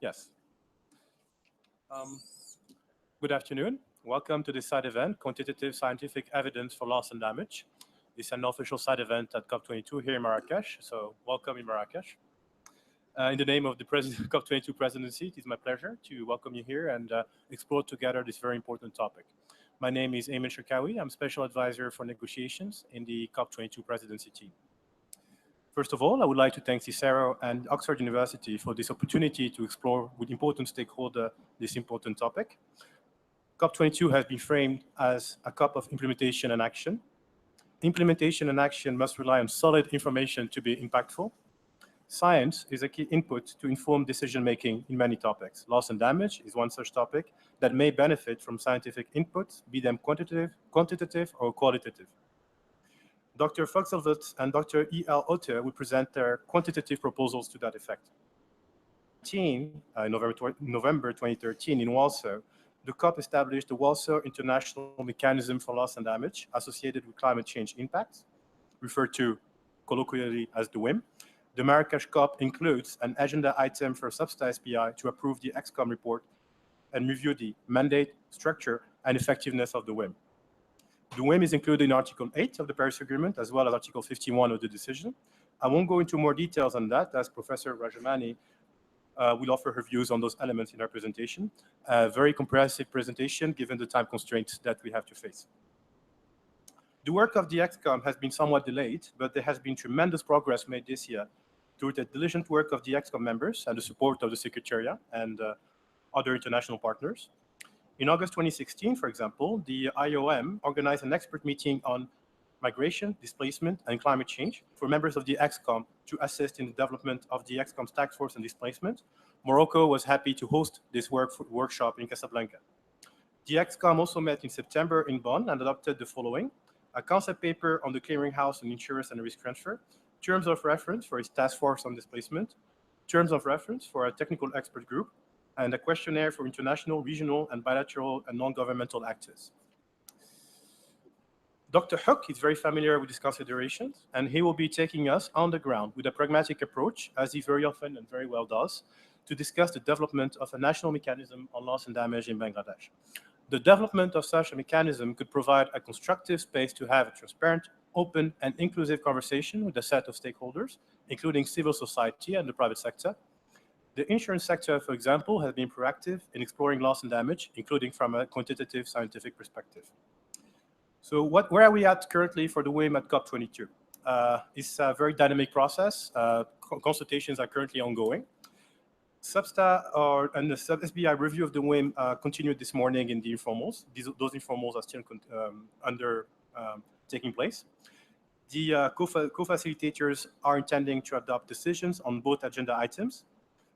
Yes. Good afternoon. Welcome to this side event, Quantitative Scientific Evidence for Loss and Damage. It's an official side event at COP22 here in Marrakesh, so welcome in Marrakesh. In the name of the COP22 presidency, it is my pleasure to welcome you here and explore together this very important topic. My name is Ayman Shirkawi. I'm Special Advisor for Negotiations in the COP22 presidency team. First of all, I would like to thank CICERO and Oxford University for this opportunity to explore with important stakeholders this important topic. COP22 has been framed as a COP of implementation and action. Implementation and action must rely on solid information to be impactful. Science is a key input to inform decision-making in many topics. Loss and damage is one such topic that may benefit from scientific input, be them quantitative or qualitative. Dr. Fuglestvedt and Dr. E.L. Otto will present their quantitative proposals to that effect. November 2013 in Warsaw, the COP established the Warsaw International Mechanism for Loss and Damage associated with climate change impacts, referred to colloquially as the WIM. The Marrakesh COP includes an agenda item for subsidized PI to approve the ECOM report and review the mandate, structure, and effectiveness of the WIM. The WIM is included in Article 8 of the Paris Agreement, as well as Article 51 of the decision. I won't go into more details on that, as Professor Rajamani will offer her views on those elements in her presentation. A very comprehensive presentation, given the time constraints that we have to face. The work of the ECOM has been somewhat delayed, but there has been tremendous progress made this year through the diligent work of the ECOM members and the support of the Secretariat and other international partners. In August 2016, for example, the IOM organized an expert meeting on migration, displacement, and climate change for members of the ECOM to assist in the development of the ECOM's task force on displacement. Morocco was happy to host this workshop in Casablanca. The ECOM also met in September in Bonn and adopted the following: a concept paper on the clearinghouse on insurance and risk transfer, terms of reference for its task force on displacement, terms of reference for a technical expert group, and a questionnaire for international, regional, and bilateral and non-governmental actors. Dr. Hook is very familiar with these considerations, and he will be taking us on the ground with a pragmatic approach, as he very often and very well does, to discuss the development of a national mechanism on loss and damage in Bangladesh. The development of such a mechanism could provide a constructive space to have a transparent, open, and inclusive conversation with a set of stakeholders, including civil society and the private sector. The insurance sector, for example, has been proactive in exploring loss and damage, including from a quantitative scientific perspective. So where are we at currently for the WIM at COP22? It's a very dynamic process. Consultations are currently ongoing. SBSTA and the SBI review of the WIM continued this morning in the informals. Those informals are still taking place. The co-facilitators are intending to adopt decisions on both agenda items.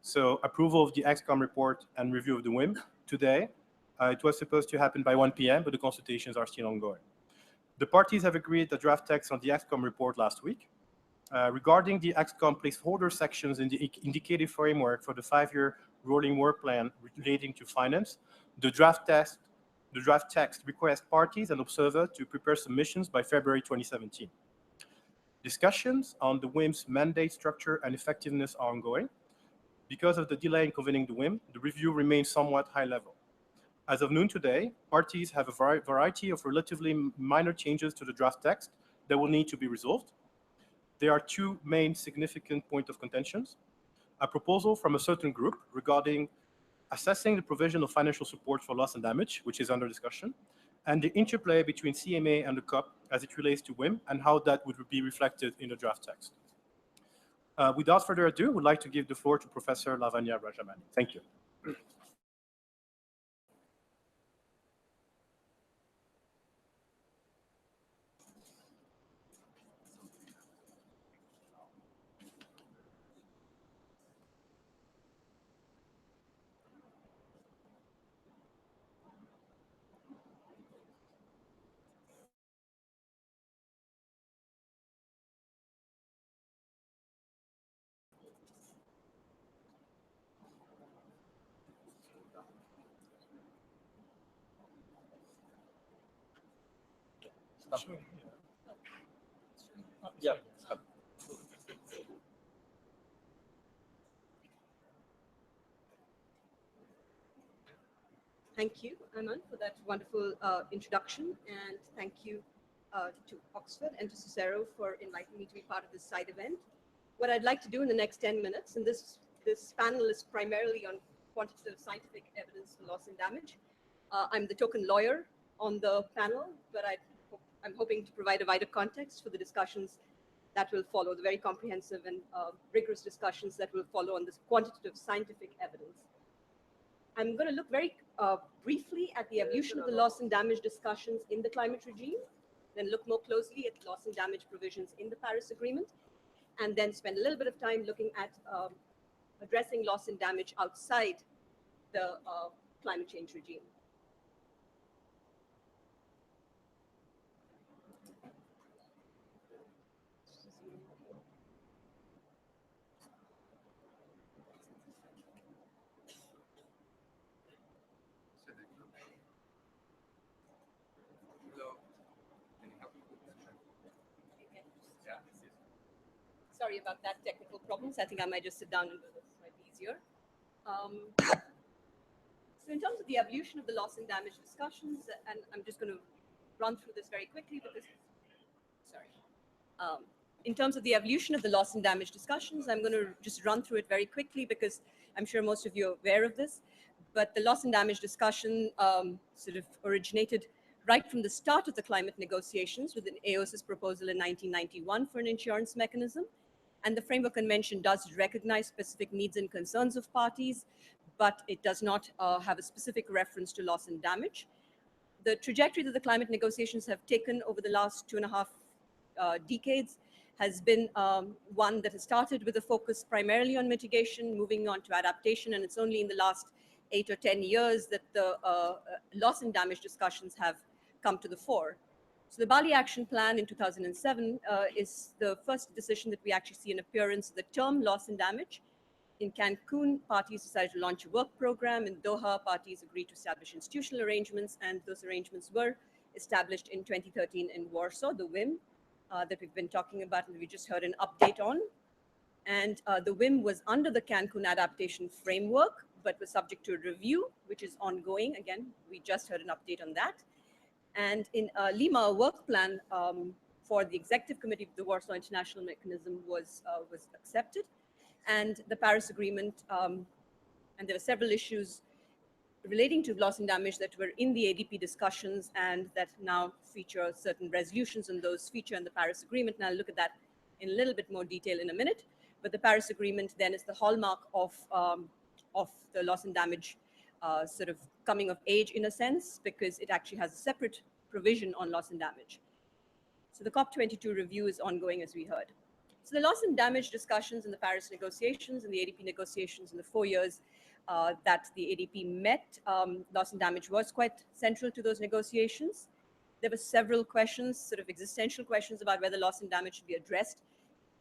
So approval of the ECOM report and review of the WIM today. It was supposed to happen by 1 p.m., but the consultations are still ongoing. The parties have agreed the draft text on the ECOM report last week. Regarding the ECOM placeholder sections in the indicative framework for the 5-year rolling work plan relating to finance, the draft text requests parties and observers to prepare submissions by February 2017. Discussions on the WIM's mandate, structure, and effectiveness are ongoing. Because of the delay in convening the WIM, the review remains somewhat high level. As of noon today, parties have a variety of relatively minor changes to the draft text that will need to be resolved. There are two main significant points of contentions: a proposal from a certain group regarding assessing the provision of financial support for loss and damage, which is under discussion, and the interplay between CMA and the COP as it relates to WIM and how that would be reflected in the draft text. Without further ado, I would like to give the floor to Professor Lavanya Rajamani. Thank you. Sure. Yeah. Thank you, Aman, for that wonderful introduction, and thank you to Oxford and to CICERO for inviting me to be part of this side event. What I'd like to do in the next 10 minutes, and this panel is primarily on quantitative scientific evidence for loss and damage. I'm the token lawyer on the panel, but I'm hoping to provide a wider context for the discussions that will follow, the very comprehensive and rigorous discussions that will follow on this quantitative scientific evidence. I'm going to look very briefly at the evolution of the loss and damage discussions in the climate regime, then look more closely at loss and damage provisions in the Paris Agreement, and then spend a little bit of time looking at addressing loss and damage outside the climate change regime. Sorry about that technical problems. I think I might just sit down and do this. It might be easier. So in terms of the evolution of the loss and damage discussions, and I'm just going to run through this very quickly because, sorry. In terms of the evolution of the loss and damage discussions, I'm going to just run through it very quickly because I'm sure most of you are aware of this. But the loss and damage discussion sort of originated right from the start of the climate negotiations with an AOSIS proposal in 1991 for an insurance mechanism. And the Framework Convention does recognize specific needs and concerns of parties, but it does not have a specific reference to loss and damage. The trajectory that the climate negotiations have taken over the last 2.5 decades has been one that has started with a focus primarily on mitigation, moving on to adaptation, and it's only in the last 8 or 10 years that the loss and damage discussions have come to the fore. So the Bali Action Plan in 2007 is the first decision that we actually see an appearance of the term loss and damage. In Cancun, parties decided to launch a work program. In Doha, parties agreed to establish institutional arrangements, and those arrangements were established in 2013 in Warsaw, the WIM, that we've been talking about and we just heard an update on. And the WIM was under the Cancun Adaptation Framework, but was subject to a review, which is ongoing. Again, we just heard an update on that. And in Lima, a work plan for the Executive Committee of the Warsaw International Mechanism was accepted. And the Paris Agreement, and there were several issues relating to loss and damage that were in the ADP discussions and that now feature certain resolutions, and those feature in the Paris Agreement. And I'll look at that in a little bit more detail in a minute. But the Paris Agreement then is the hallmark of the loss and damage sort of coming of age in a sense, because it actually has a separate provision on loss and damage. So the COP22 review is ongoing, as we heard. So the loss and damage discussions in the Paris negotiations and the ADP negotiations in the 4 years that the ADP met, loss and damage was quite central to those negotiations. There were several questions, sort of existential questions about whether loss and damage should be addressed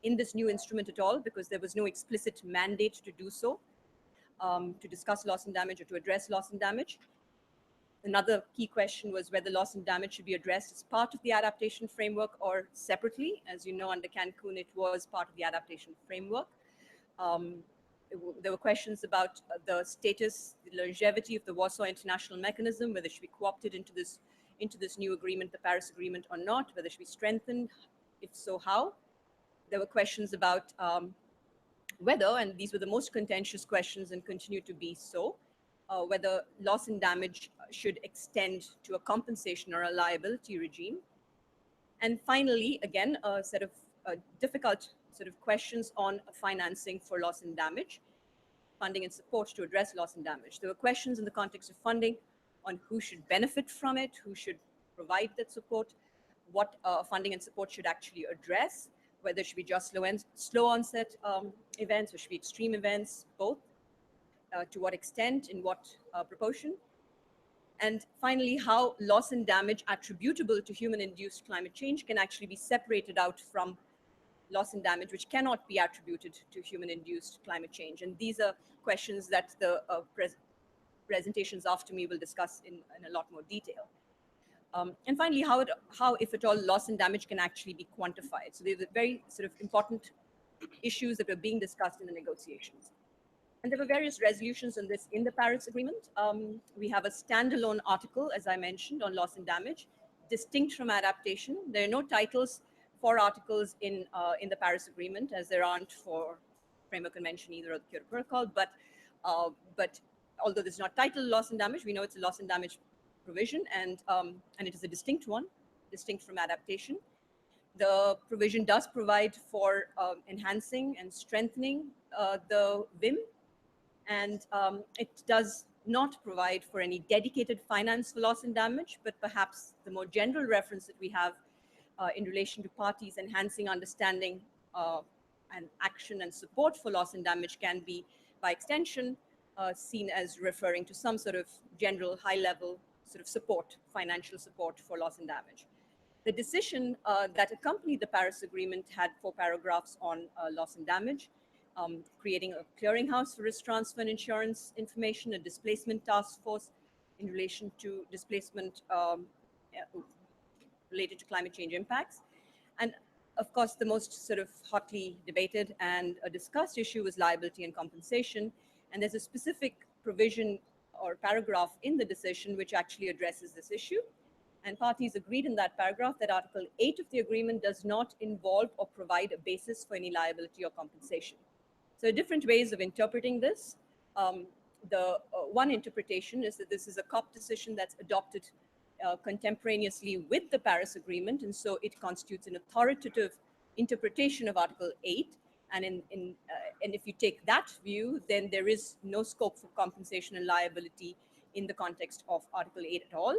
in this new instrument at all, because there was no explicit mandate to do so, to discuss loss and damage or to address loss and damage. Another key question was whether loss and damage should be addressed as part of the adaptation framework or separately. As you know, under Cancun, it was part of the adaptation framework. There were questions about the status, the longevity of the Warsaw International Mechanism, whether it should be co-opted into this new agreement, the Paris Agreement, or not, whether it should be strengthened, if so, how. There were questions about whether, and these were the most contentious questions and continue to be so, whether loss and damage should extend to a compensation or a liability regime. And finally, again, a set of difficult sort of questions on financing for loss and damage, funding and support to address loss and damage. There were questions in the context of funding on who should benefit from it, who should provide that support, what funding and support should actually address, whether it should be just slow onset events or should be extreme events, both. To what extent, in what proportion, and finally, how loss and damage attributable to human-induced climate change can actually be separated out from loss and damage which cannot be attributed to human-induced climate change. And these are questions that the presentations after me will discuss in a lot more detail. And finally, how, if at all, loss and damage can actually be quantified. So these are very sort of important issues that were being discussed in the negotiations. And there were various resolutions on this in the Paris Agreement. We have a standalone article, as I mentioned, on loss and damage, distinct from adaptation. There are no titles for articles in the Paris Agreement, as there aren't for Framework Convention either or the Kyoto Protocol. But although this is not titled loss and damage, we know it's a loss and damage provision, and it is a distinct one, distinct from adaptation. The provision does provide for enhancing and strengthening the VIM, and it does not provide for any dedicated finance for loss and damage, but perhaps the more general reference that we have in relation to parties enhancing understanding and action and support for loss and damage can be, by extension, seen as referring to some sort of general high-level sort of support, financial support for loss and damage. The decision that accompanied the Paris Agreement had 4 paragraphs on loss and damage, creating a clearinghouse for risk transfer and insurance information, a displacement task force in relation to displacement related to climate change impacts. And of course, the most sort of hotly debated and discussed issue was liability and compensation. And there's a specific provision or paragraph in the decision which actually addresses this issue. And parties agreed in that paragraph that Article 8 of the agreement does not involve or provide a basis for any liability or compensation. So different ways of interpreting this. The one interpretation is that this is a COP decision that's adopted contemporaneously with the Paris Agreement, and so it constitutes an authoritative interpretation of Article 8. And and if you take that view, then there is no scope for compensation and liability in the context of Article 8 at all.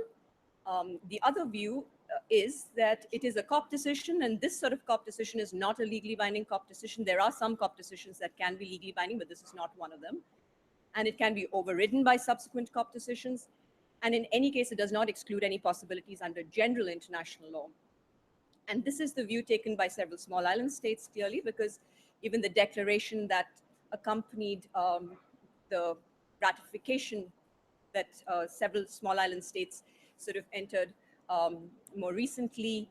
The other view is that it is a COP decision, and this sort of COP decision is not a legally binding COP decision. There are some COP decisions that can be legally binding, but this is not one of them. And it can be overridden by subsequent COP decisions. And in any case, it does not exclude any possibilities under general international law. And this is the view taken by several small island states, clearly, because even the declaration that accompanied the ratification that several small island states sort of entered more recently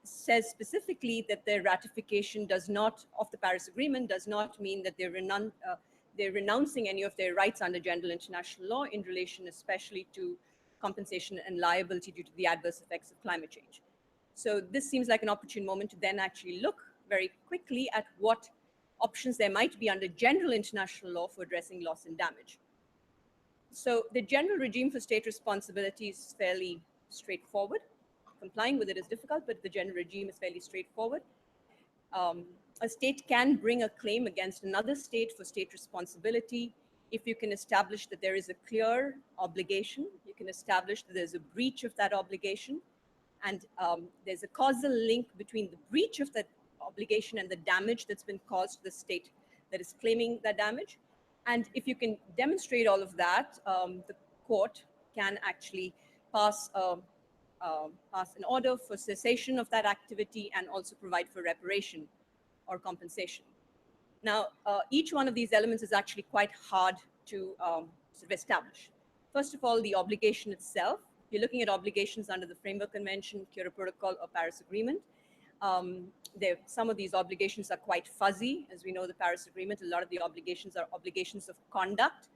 says specifically that their ratification does not, of the Paris Agreement, does not mean that they're renouncing any of their rights under general international law in relation especially to compensation and liability due to the adverse effects of climate change. So this seems like an opportune moment to then actually look very quickly at what options there might be under general international law for addressing loss and damage. So the general regime for state responsibility is fairly straightforward. Complying with it is difficult, but the general regime is fairly straightforward. A state can bring a claim against another state for state responsibility if you can establish that there is a clear obligation, you can establish that there's a breach of that obligation, and there's a causal link between the breach of that obligation and the damage that's been caused to the state that is claiming that damage. And if you can demonstrate all of that, the court can actually pass an order for cessation of that activity and also provide for reparation or compensation. Now, each one of these elements is actually quite hard to sort of establish. First of all, the obligation itself. You're looking at obligations under the Framework Convention, Kyoto Protocol, or Paris Agreement. Some of these obligations are quite fuzzy. As we know, the Paris Agreement, a lot of the obligations are obligations of conduct,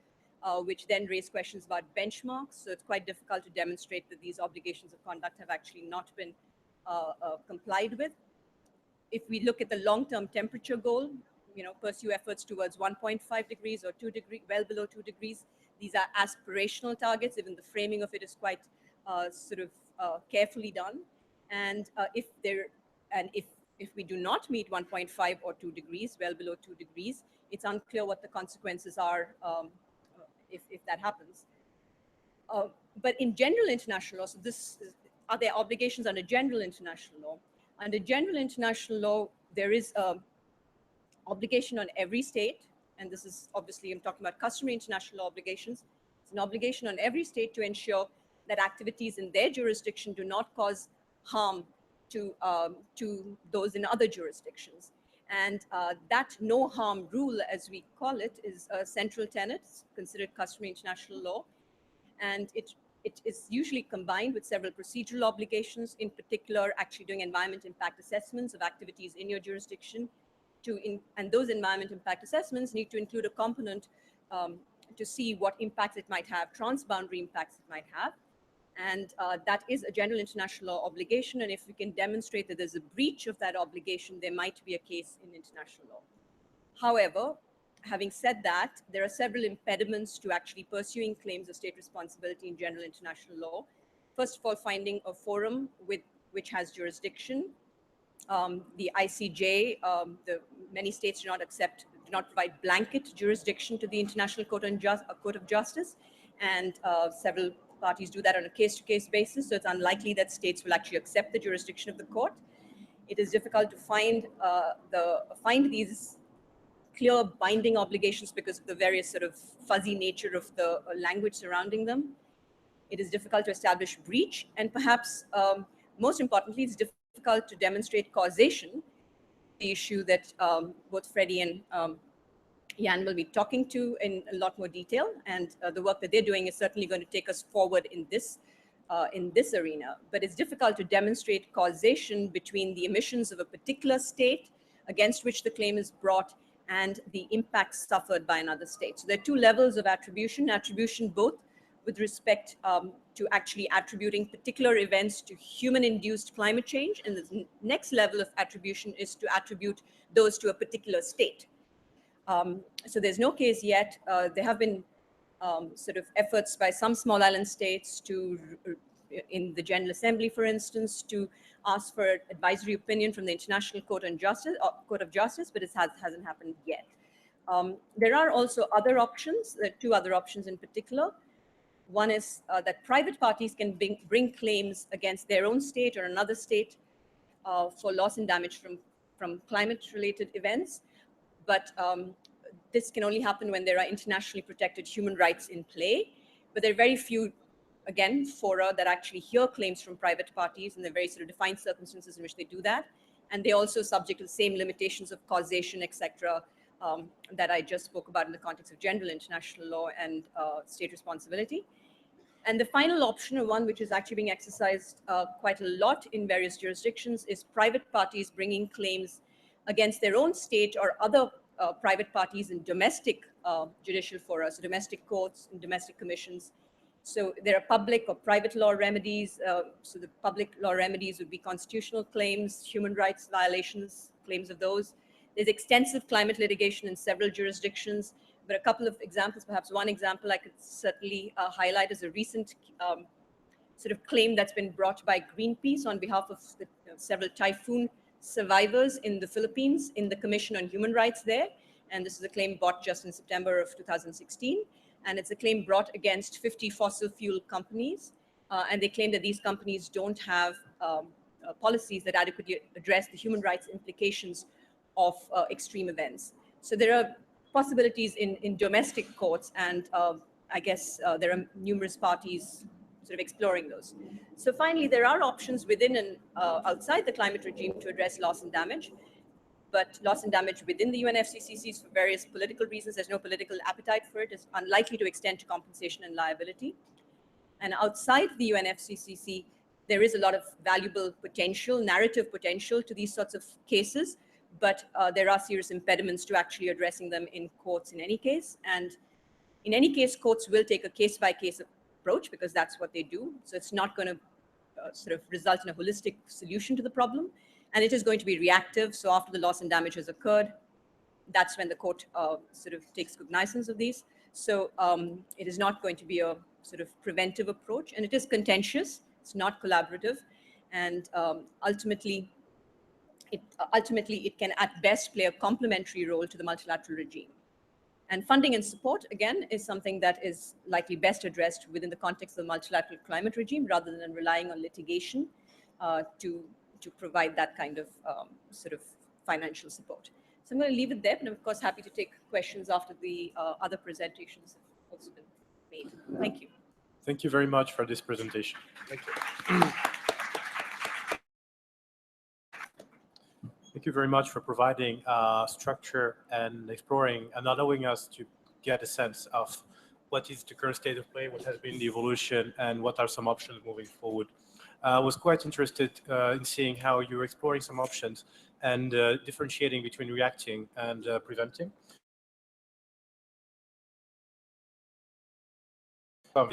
which then raise questions about benchmarks. So it's quite difficult to demonstrate that these obligations of conduct have actually not been complied with. If we look at the long-term temperature goal, pursue efforts towards 1.5 degrees or 2 degrees, well below 2 degrees. These are aspirational targets. Even the framing of it is quite carefully done. And if we do not meet 1.5 or 2 degrees, well below 2 degrees, it's unclear what the consequences are if that happens. But in general international law, so are there obligations under general international law? Under general international law, there is an obligation on every state, and this is obviously, I'm talking about customary international law obligations. It's an obligation on every state to ensure that activities in their jurisdiction do not cause harm to those in other jurisdictions. And that no harm rule, as we call it, is a central tenet, considered customary international law. And it is usually combined with several procedural obligations, in particular, actually doing environment impact assessments of activities in your jurisdiction, and those environment impact assessments need to include a component to see what impacts it might have, transboundary impacts it might have. And that is a general international law obligation. And if we can demonstrate that there's a breach of that obligation, there might be a case in international law. However, having said that, there are several impediments to actually pursuing claims of state responsibility in general international law. First of all, finding a forum which has jurisdiction. The ICJ, many states do not provide blanket jurisdiction to the International Court of Justice, and several parties do that on a case-to-case basis, so it's unlikely that states will actually accept the jurisdiction of the court. It is difficult to find these clear binding obligations because of the various sort of fuzzy nature of the language surrounding them. It is difficult to establish breach, and perhaps most importantly, it's difficult to demonstrate causation, the issue that both Freddie and Jan will be talking to in a lot more detail, and the work that they're doing is certainly going to take us forward in this arena. But it's difficult to demonstrate causation between the emissions of a particular state against which the claim is brought and the impacts suffered by another state. So there are two levels of attribution both with respect to actually attributing particular events to human-induced climate change, and the next level of attribution is to attribute those to a particular state. So there's no case yet. There have been sort of efforts by some small island states to, in the General Assembly, for instance, to ask for advisory opinion from the International Court of Justice, but it hasn't happened yet. There are also other options. There are two other options in particular. One is that private parties can bring claims against their own state or another state for loss and damage from climate-related events. But this can only happen when there are internationally protected human rights in play. But there are very few, again, fora that actually hear claims from private parties, and there are very sort of defined circumstances in which they do that. And they're also subject to the same limitations of causation, etc., that I just spoke about in the context of general international law and state responsibility. And the final option, or one which is actually being exercised quite a lot in various jurisdictions, is private parties bringing claims against their own state or other private parties in domestic judicial fora, so domestic courts and domestic commissions. So there are public or private law remedies. So the public law remedies would be constitutional claims, human rights violations, claims of those. There's extensive climate litigation in several jurisdictions, but a couple of examples, perhaps one example I could certainly highlight is a recent sort of claim that's been brought by Greenpeace on behalf of the, several typhoon survivors in the Philippines in the Commission on Human Rights there. And this is a claim brought just in September of 2016. And it's a claim brought against 50 fossil fuel companies. And they claim that these companies don't have policies that adequately address the human rights implications of extreme events. So there are possibilities in domestic courts, and I guess there are numerous parties sort of exploring those. So finally, there are options within and outside the climate regime to address loss and damage. But loss and damage within the UNFCCC for various political reasons, there's no political appetite for it, is unlikely to extend to compensation and liability. And outside the UNFCCC, there is a lot of valuable potential, narrative potential to these sorts of cases, but there are serious impediments to actually addressing them in courts in any case. And in any case, courts will take a case-by-case approach because that's what they do. So it's not going to sort of result in a holistic solution to the problem. And it is going to be reactive. So after the loss and damage has occurred, that's when the court sort of takes cognizance of these. So it is not going to be a sort of preventive approach. And it is contentious. It's not collaborative. And ultimately, it can at best play a complementary role to the multilateral regime. And funding and support, again, is something that is likely best addressed within the context of the multilateral climate regime rather than relying on litigation to provide that kind of sort of financial support. So I'm going to leave it there, but I'm of course happy to take questions after the other presentations have also been made. Thank you. Thank you very much for this presentation. Thank you. Thank you very much for providing structure and exploring and allowing us to get a sense of what is the current state of play, what has been the evolution, and what are some options moving forward. I was quite interested in seeing how you're exploring some options and differentiating between reacting and preventing.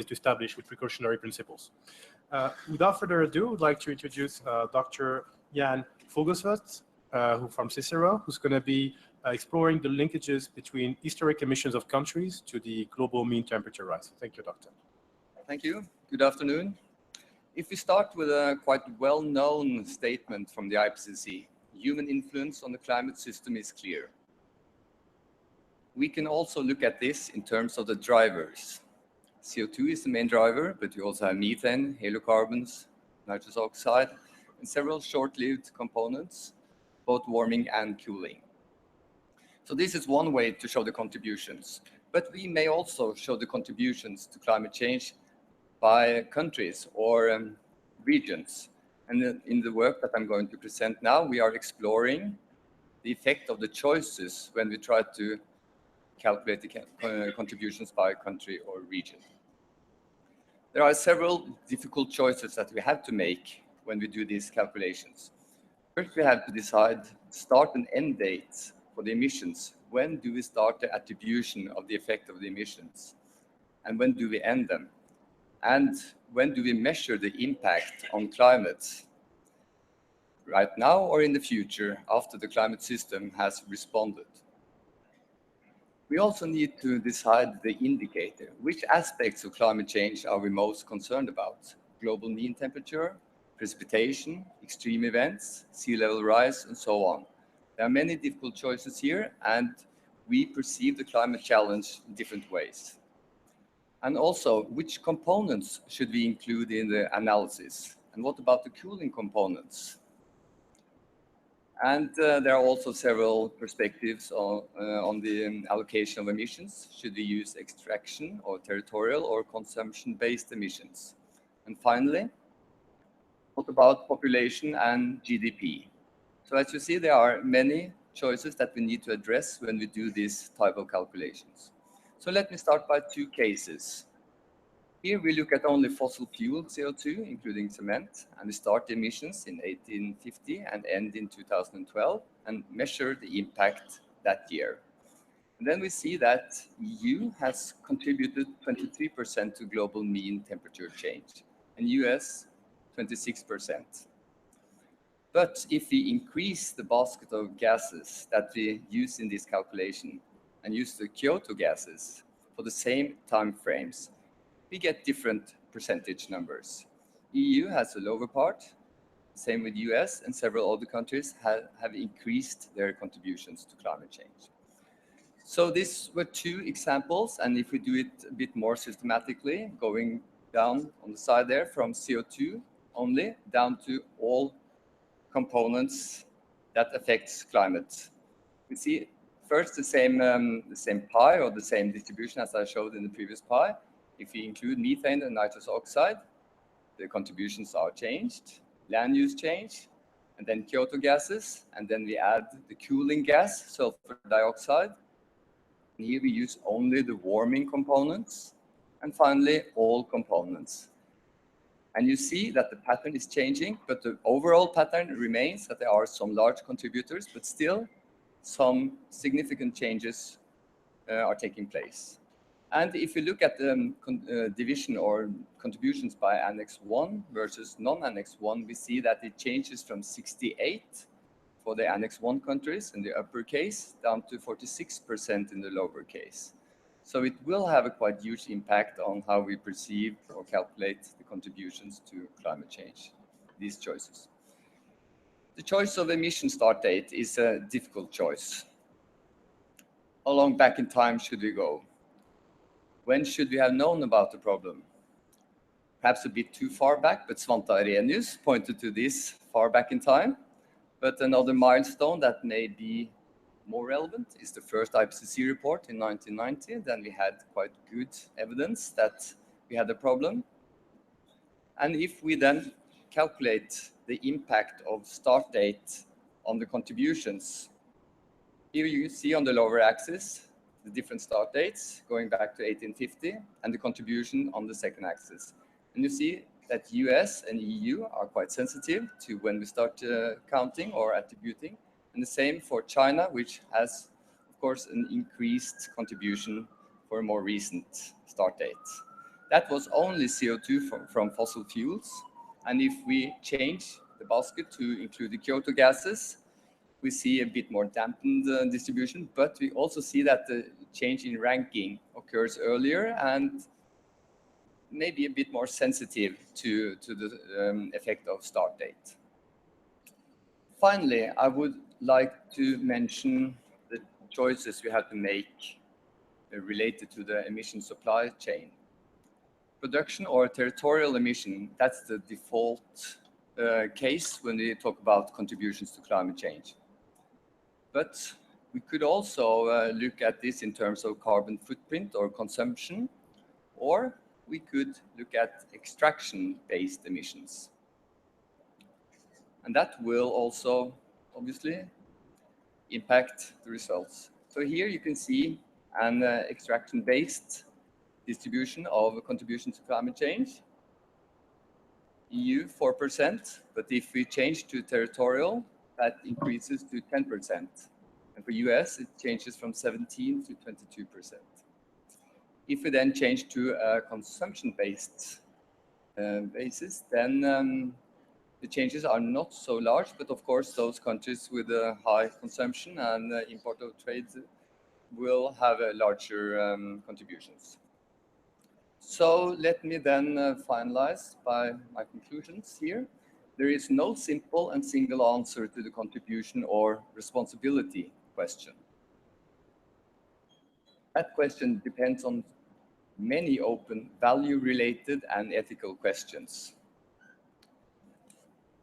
Is to establish with precautionary principles. Without further ado, I'd like to introduce Dr. Jan Fuglestvedt, who from CICERO, who's going to be exploring the linkages between historic emissions of countries to the global mean temperature rise. Thank you, Doctor. Thank you. Good afternoon. If we start with a quite well-known statement from the IPCC, human influence on the climate system is clear. We can also look at this in terms of the drivers. CO2 is the main driver, but you also have methane, halocarbons, nitrous oxide, and several short-lived components, both warming and cooling. So this is one way to show the contributions, but we may also show the contributions to climate change by countries or regions. And in the work that I'm going to present now, we are exploring the effect of the choices when we try to calculate the contributions by country or region. There are several difficult choices that we have to make when we do these calculations. First, we have to decide start and end dates for the emissions. When do we start the attribution of the effect of the emissions? And when do we end them? And when do we measure the impact on climate? Right now or in the future, after the climate system has responded? We also need to decide the indicator. Which aspects of climate change are we most concerned about? Global mean temperature, precipitation, extreme events, sea level rise, and so on. There are many difficult choices here, and we perceive the climate challenge in different ways. And also, which components should we include in the analysis? And what about the cooling components? And there are also several perspectives on the allocation of emissions. Should we use extraction or territorial or consumption-based emissions? And finally, what about population and GDP? So as you see, there are many choices that we need to address when we do this type of calculations. So let me start by two cases. Here we look at only fossil fuel CO2, including cement, and we start the emissions in 1850 and end in 2012 and measure the impact that year. And then we see that EU has contributed 23% to global mean temperature change, and US 26%. But if we increase the basket of gases that we use in this calculation and use the Kyoto gases for the same time frames, we get different percentage numbers. EU has a lower part, same with US, and several other countries have increased their contributions to climate change. So these were two examples, and if we do it a bit more systematically, going down on the side there from CO2 only down to all components that affects climate. We see first the same pie or the same distribution as I showed in the previous pie. If we include methane and nitrous oxide, the contributions are changed, land use change, and then Kyoto gases, and then we add the cooling gas, sulfur dioxide. And here we use only the warming components, and finally all components. And you see that the pattern is changing, but the overall pattern remains that there are some large contributors, but still some significant changes are taking place. And if you look at the division or contributions by Annex 1 versus non-Annex 1, we see that it changes from 68 for the Annex 1 countries in the upper case down to 46% in the lower case. So it will have a quite huge impact on how we perceive or calculate the contributions to climate change, these choices. The choice of emission start date is a difficult choice. How long back in time should we go? When should we have known about the problem? Perhaps a bit too far back, but Svante Arrhenius pointed to this far back in time. But another milestone that may be more relevant is the first IPCC report in 1990. Then we had quite good evidence that we had a problem. And if we then calculate the impact of start date on the contributions, here you see on the lower axis the different start dates going back to 1850 and the contribution on the second axis. And you see that US and EU are quite sensitive to when we start counting or attributing, And the same for China, which has, of course, an increased contribution for a more recent start date. That was only CO2 from fossil fuels. And if we change the basket to include the Kyoto gases, we see a bit more dampened distribution, but we also see that the change in ranking occurs earlier and maybe a bit more sensitive to the effect of start date. Finally, I would like to mention the choices we have to make related to the emission supply chain. Production or territorial emission, that's the default case when we talk about contributions to climate change. But we could also look at this in terms of carbon footprint or consumption, or we could look at extraction-based emissions. And that will also, obviously, impact the results. So here you can see an extraction-based distribution of a contribution to climate change. EU 4%, but if we change to territorial, that increases to 10%. And for US, it changes from 17 to 22%. If we then change to a consumption-based basis, then the changes are not so large, but of course those countries with a high consumption and import of trade will have larger contributions. So let me then finalize by my conclusions here. There is no simple and single answer to the contribution or responsibility question. That question depends on many open value-related and ethical questions.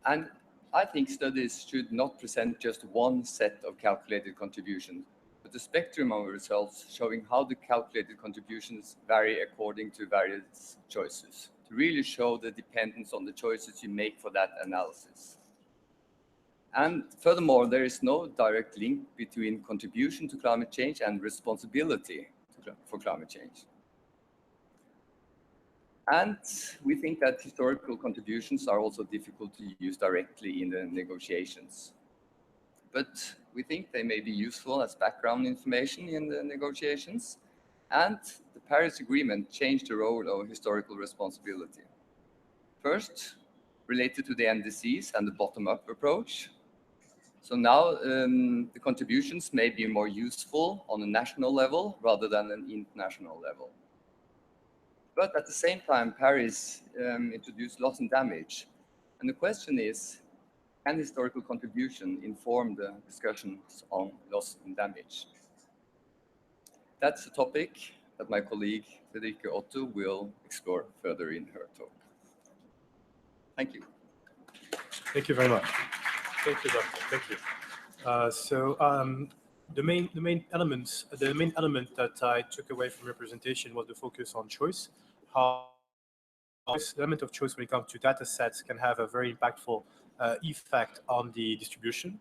And I think studies should not present just one set of calculated contributions, but a spectrum of results showing how the calculated contributions vary according to various choices, to really show the dependence on the choices you make for that analysis. And furthermore, there is no direct link between contribution to climate change and responsibility for climate change. And we think that historical contributions are also difficult to use directly in the negotiations. But we think they may be useful as background information in the negotiations. And the Paris Agreement changed the role of historical responsibility. First, related to the NDCs and the bottom-up approach. So now the contributions may be more useful on a national level rather than an international level. But at the same time, Paris introduced loss and damage. And the question is, can historical contribution inform the discussions on loss and damage? That's a topic that my colleague, Friederike Otto, will explore further in her talk. Thank you. Thank you very much. Thank you, Doctor. Thank you. The main element that I took away from your presentation was the focus on choice. How this element of choice when it comes to data sets can have a very impactful effect on the distribution,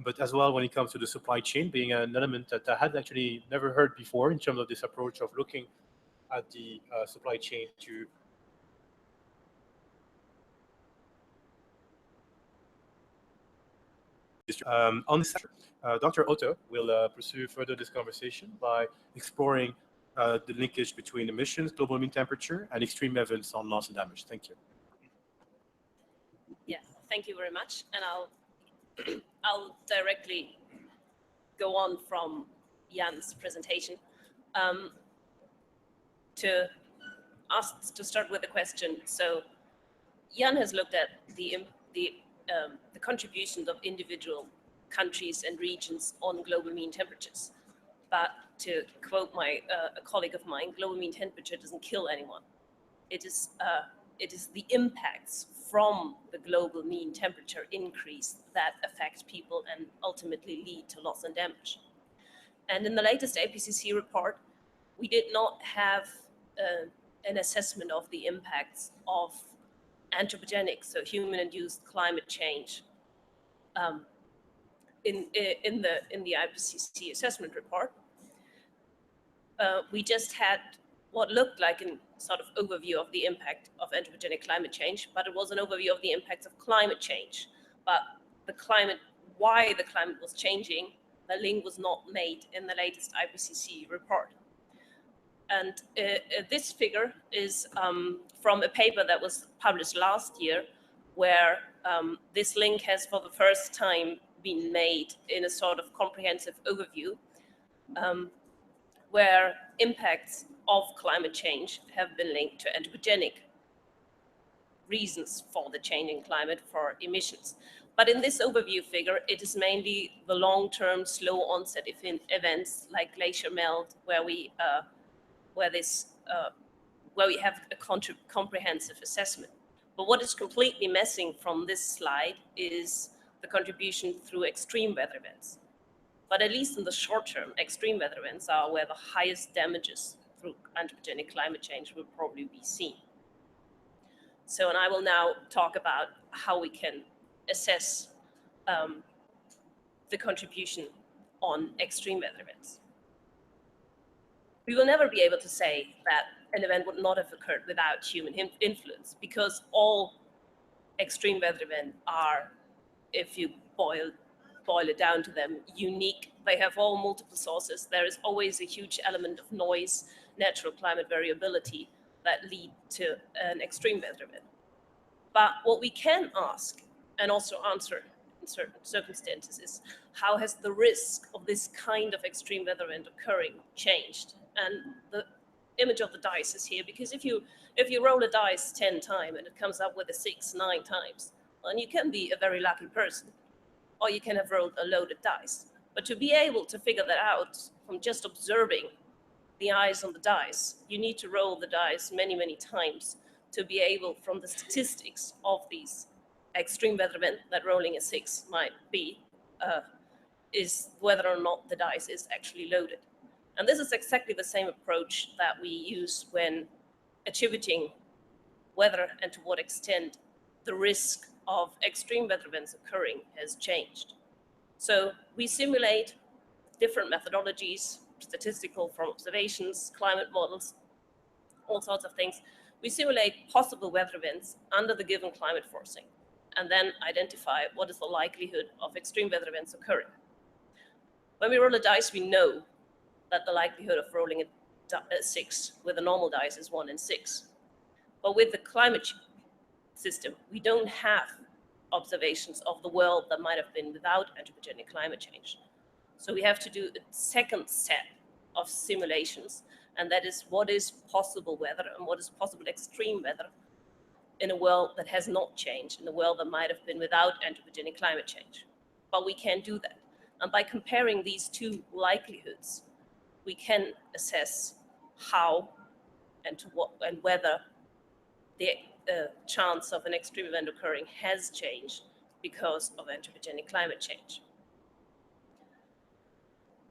but as well when it comes to the supply chain being an element that I had actually never heard before in terms of this approach of looking at the supply chain to on this, Dr. Otto will pursue further this conversation by exploring the linkage between emissions, global mean temperature, and extreme events on loss and damage. Thank you. Yes, thank you very much. And I'll directly go on from Jan's presentation to start with a question. So Jan has looked at the contributions of individual countries and regions on global mean temperatures. But to quote a colleague of mine, global mean temperature doesn't kill anyone. It is the impacts from the global mean temperature increase that affect people and ultimately lead to loss and damage. And in the latest IPCC report, we did not have an assessment of the impacts of anthropogenic, so human-induced climate change in the IPCC assessment report. We just had what looked like a sort of overview of the impact of anthropogenic climate change, but it was an overview of the impacts of climate change. But the climate why the climate was changing, the link was not made in the latest IPCC report. And this figure is from a paper that was published last year, where this link has for the first time been made in a sort of comprehensive overview, where impacts of climate change have been linked to anthropogenic reasons for the changing climate for emissions. But in this overview figure, it is mainly the long-term slow onset events like glacier melt, where we have a comprehensive assessment. But what is completely missing from this slide is the contribution through extreme weather events. But at least in the short term, extreme weather events are where the highest damages through anthropogenic climate change will probably be seen. So, and I will now talk about how we can assess the contribution on extreme weather events. We will never be able to say that an event would not have occurred without human influence, because all extreme weather events are, if you boil it down to them, unique. They have all multiple sources. There is always a huge element of noise, natural climate variability that lead to an extreme weather event. But what we can ask and also answer in certain circumstances is, how has the risk of this kind of extreme weather event occurring changed? And the image of the dice is here, because if you roll a dice 10 times and it comes up with a 6, 9 times, then you can be a very lucky person, or you can have rolled a loaded dice. But to be able to figure that out from just observing the eyes on the dice, you need to roll the dice many, many times to be able, from the statistics of these extreme weather events that rolling a 6 might be, is whether or not the dice is actually loaded. And this is exactly the same approach that we use when attributing whether and to what extent the risk of extreme weather events occurring has changed. So we simulate different methodologies, statistical from observations, climate models, all sorts of things. We simulate possible weather events under the given climate forcing, and then identify what is the likelihood of extreme weather events occurring. When we roll a dice, we know that the likelihood of rolling a 6 with a normal dice is 1 in 6. But with the climate system, we don't have observations of the world that might have been without anthropogenic climate change. So we have to do a second set of simulations, and that is what is possible weather and what is possible extreme weather in a world that has not changed, in a world that might have been without anthropogenic climate change. But we can do that. And by comparing these two likelihoods, we can assess how and to what and whether the chance of an extreme event occurring has changed because of anthropogenic climate change.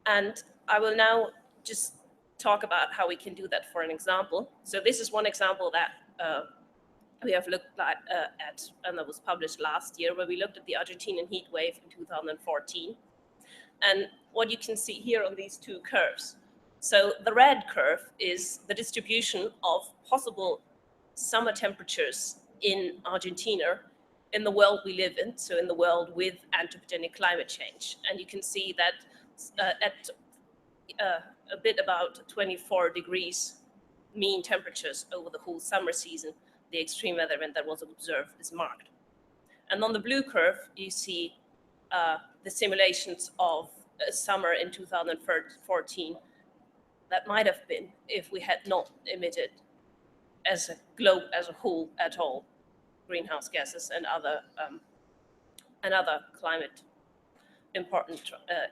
And I will now just talk about how we can do that for an example. So this is one example that we have looked at, and that was published last year, where we looked at the Argentinian heat wave in 2014. And what you can see here on these two curves. So the red curve is the distribution of possible summer temperatures in Argentina in the world we live in, so in the world with anthropogenic climate change. And you can see that at a bit about 24 degrees mean temperatures over the whole summer season, the extreme weather event that was observed is marked. And on the blue curve, you see the simulations of a summer in 2014 that might have been if we had not emitted as a globe as a whole at all greenhouse gases and other climate important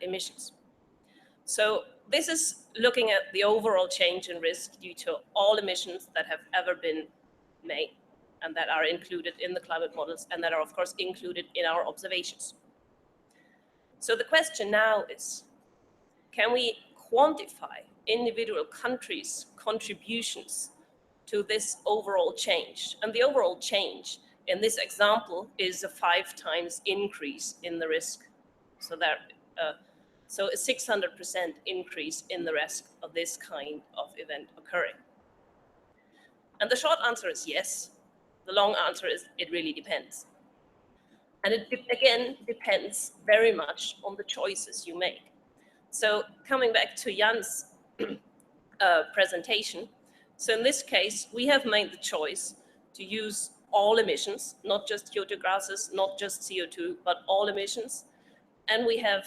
emissions. So this is looking at the overall change in risk due to all emissions that have ever been made and that are included in the climate models and that are of course included in our observations. So the question now is, can we quantify individual countries' contributions to this overall change? And the overall change in this example is a 5 times increase in the risk. So so a 600% increase in the risk of this kind of event occurring. And the short answer is yes. The long answer is it really depends. And it again depends very much on the choices you make. So coming back to Jan's presentation, so in this case, we have made the choice to use all emissions, not just Kyoto gases, not just CO2, but all emissions. And we have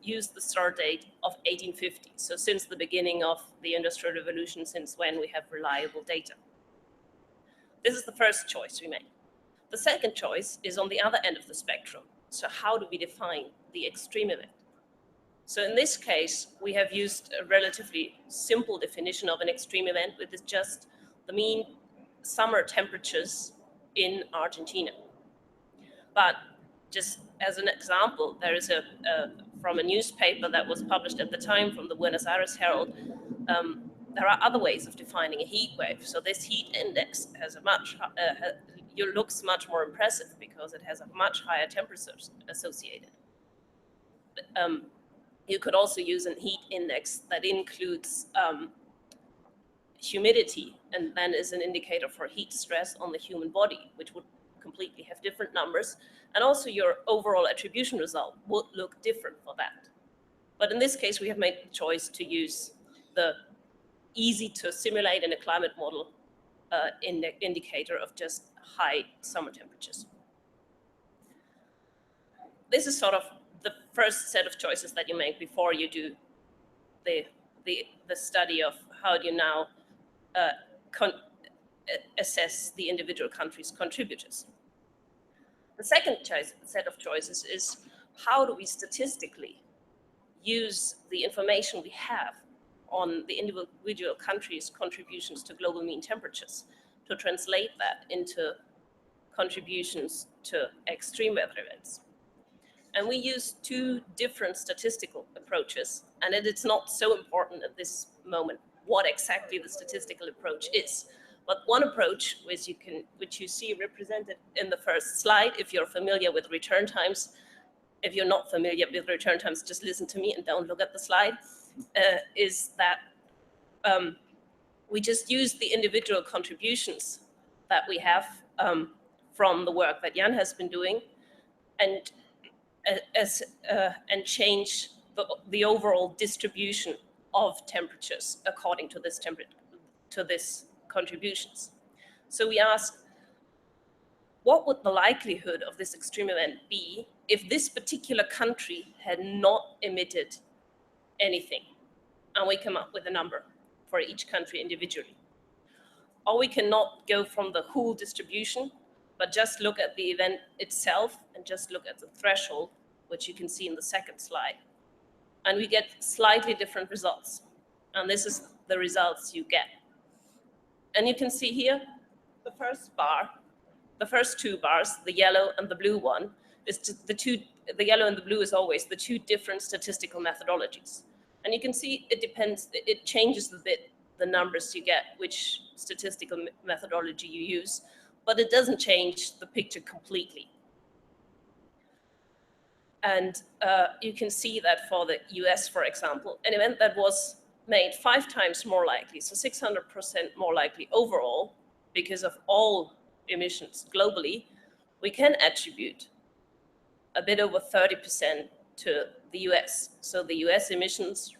used the start date of 1850. So since the beginning of the Industrial Revolution, since when we have reliable data. This is the first choice we made. The second choice is on the other end of the spectrum. So how do we define the extreme event? So in this case, we have used a relatively simple definition of an extreme event, which is just the mean summer temperatures in Argentina. But just as an example, there is from a newspaper that was published at the time from the Buenos Aires Herald, there are other ways of defining a heat wave. So this heat index has looks much more impressive because it has a much higher temperature associated. You could also use a heat index that includes humidity, and then is an indicator for heat stress on the human body, which would completely have different numbers. And also your overall attribution result would look different for that. But in this case, we have made the choice to use the easy to simulate in a climate model indicator of just high summer temperatures. This is sort of the first set of choices that you make before you do the study of how do you now assess the individual country's contributors. The second set of choices is how do we statistically use the information we have on the individual countries' contributions to global mean temperatures to translate that into contributions to extreme weather events. And we use two different statistical approaches, and it's not so important at this moment what exactly the statistical approach is. But one approach, which you see represented in the first slide, if you're familiar with return times, if you're not familiar with return times, just listen to me and don't look at the slide, is that we just use the individual contributions that we have from the work that Jan has been doing, and change the overall distribution of temperatures according to this contributions. So we ask, what would the likelihood of this extreme event be if this particular country had not emitted anything? And we come up with a number for each country individually. Or we cannot go from the whole distribution, but just look at the event itself and just look at the threshold, which you can see in the second slide. And we get slightly different results. And this is the results you get. And you can see here, the first two bars, the yellow and the blue one, is the yellow and the blue is always the two different statistical methodologies. And you can see it changes a bit the numbers you get, which statistical methodology you use, but it doesn't change the picture completely. And you can see that for the US, for example, an event that was made 5 times more likely, so 600% more likely overall, because of all emissions globally, we can attribute a bit over 30% to the US. So the US emissions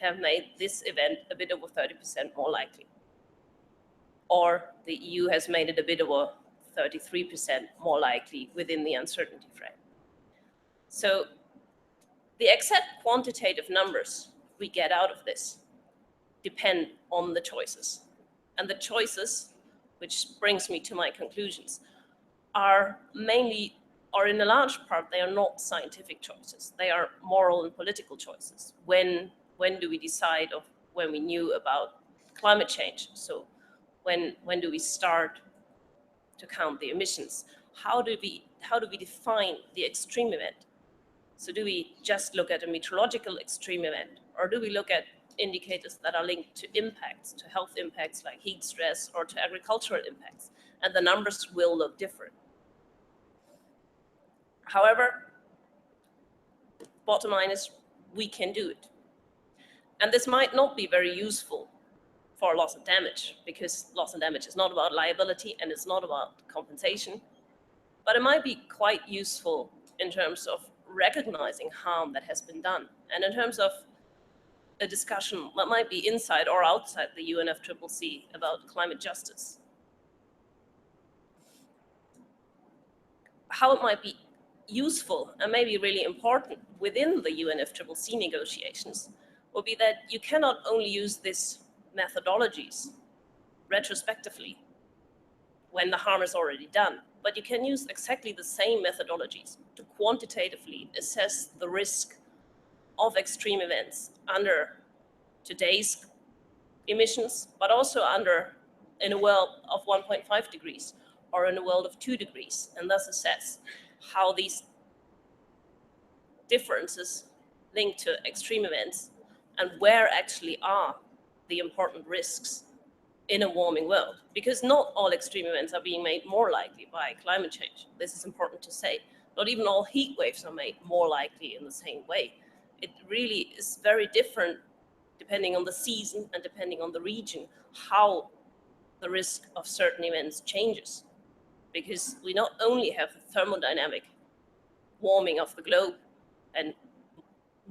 have made this event a bit over 30% more likely. Or the EU has made it a bit over 33% more likely within the uncertainty frame. So the exact quantitative numbers we get out of this depend on the choices. And the choices, which brings me to my conclusions, are mainly, or in a large part, they are not scientific choices. They are moral and political choices. When do we decide of when we knew about climate change? So when do we start to count the emissions? How do we define the extreme event? So do we just look at a meteorological extreme event, or do we look at indicators that are linked to impacts, to health impacts like heat stress, or to agricultural impacts? And the numbers will look different. However, bottom line is we can do it. And this might not be very useful for loss and damage, because loss and damage is not about liability and it's not about compensation. but it might be quite useful in terms of recognizing harm that has been done, and in terms of a discussion that might be inside or outside the UNFCCC about climate justice. How it might be useful and maybe really important within the UNFCCC negotiations will be that you cannot only use these methodologies retrospectively when the harm is already done, but you can use exactly the same methodologies to quantitatively assess the risk of extreme events under today's emissions, but also in a world of 1.5 degrees or in a world of 2 degrees, and thus assess how these differences link to extreme events and where actually are the important risks in a warming world. Because not all extreme events are being made more likely by climate change. This is important to say. Not even all heat waves are made more likely in the same way. It really is very different depending on the season and depending on the region, how the risk of certain events changes. Because we not only have the thermodynamic warming of the globe and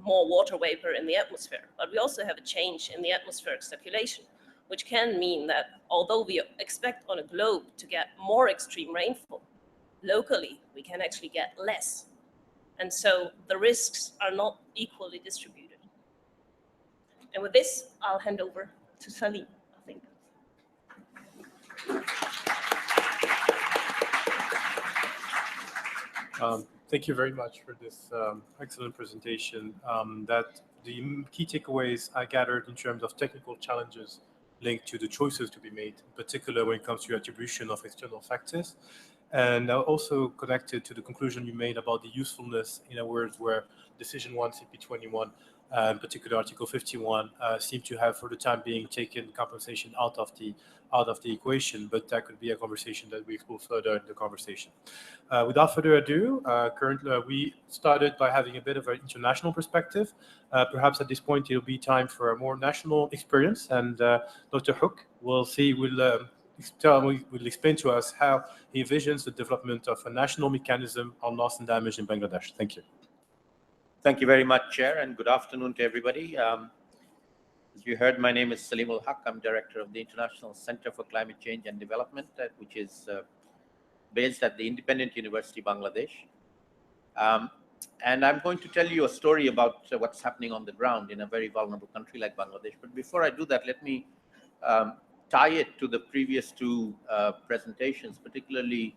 more water vapor in the atmosphere, but we also have a change in the atmospheric circulation, which can mean that although we expect on a globe to get more extreme rainfall, locally we can actually get less. And so the risks are not equally distributed. And with this, I'll hand over to Saleem, I think. Thank you very much for this excellent presentation. That the key takeaways I gathered in terms of technical challenges linked to the choices to be made, in particular when it comes to attribution of external factors, and also connected to the conclusion you made about the usefulness, in a word, where Decision 1, CP21, in particular Article 51, seem to have, for the time being, taken compensation out of the equation, but that could be a conversation that we explore further in the conversation. Without further ado, currently we started by having a bit of an international perspective. Perhaps at this point it'll be time for a more national experience, and Dr. Hook will explain to us how he envisions the development of a national mechanism on loss and damage in Bangladesh. Thank you. Thank you very much, Chair, and good afternoon to everybody. As you heard, my name is Saleemul. I'm Director of the International Center for Climate Change and Development, which is based at the Independent University, Bangladesh. And I'm going to tell you a story about what's happening on the ground in a very vulnerable country like Bangladesh. But before I do that, let me tie it to the previous two presentations, particularly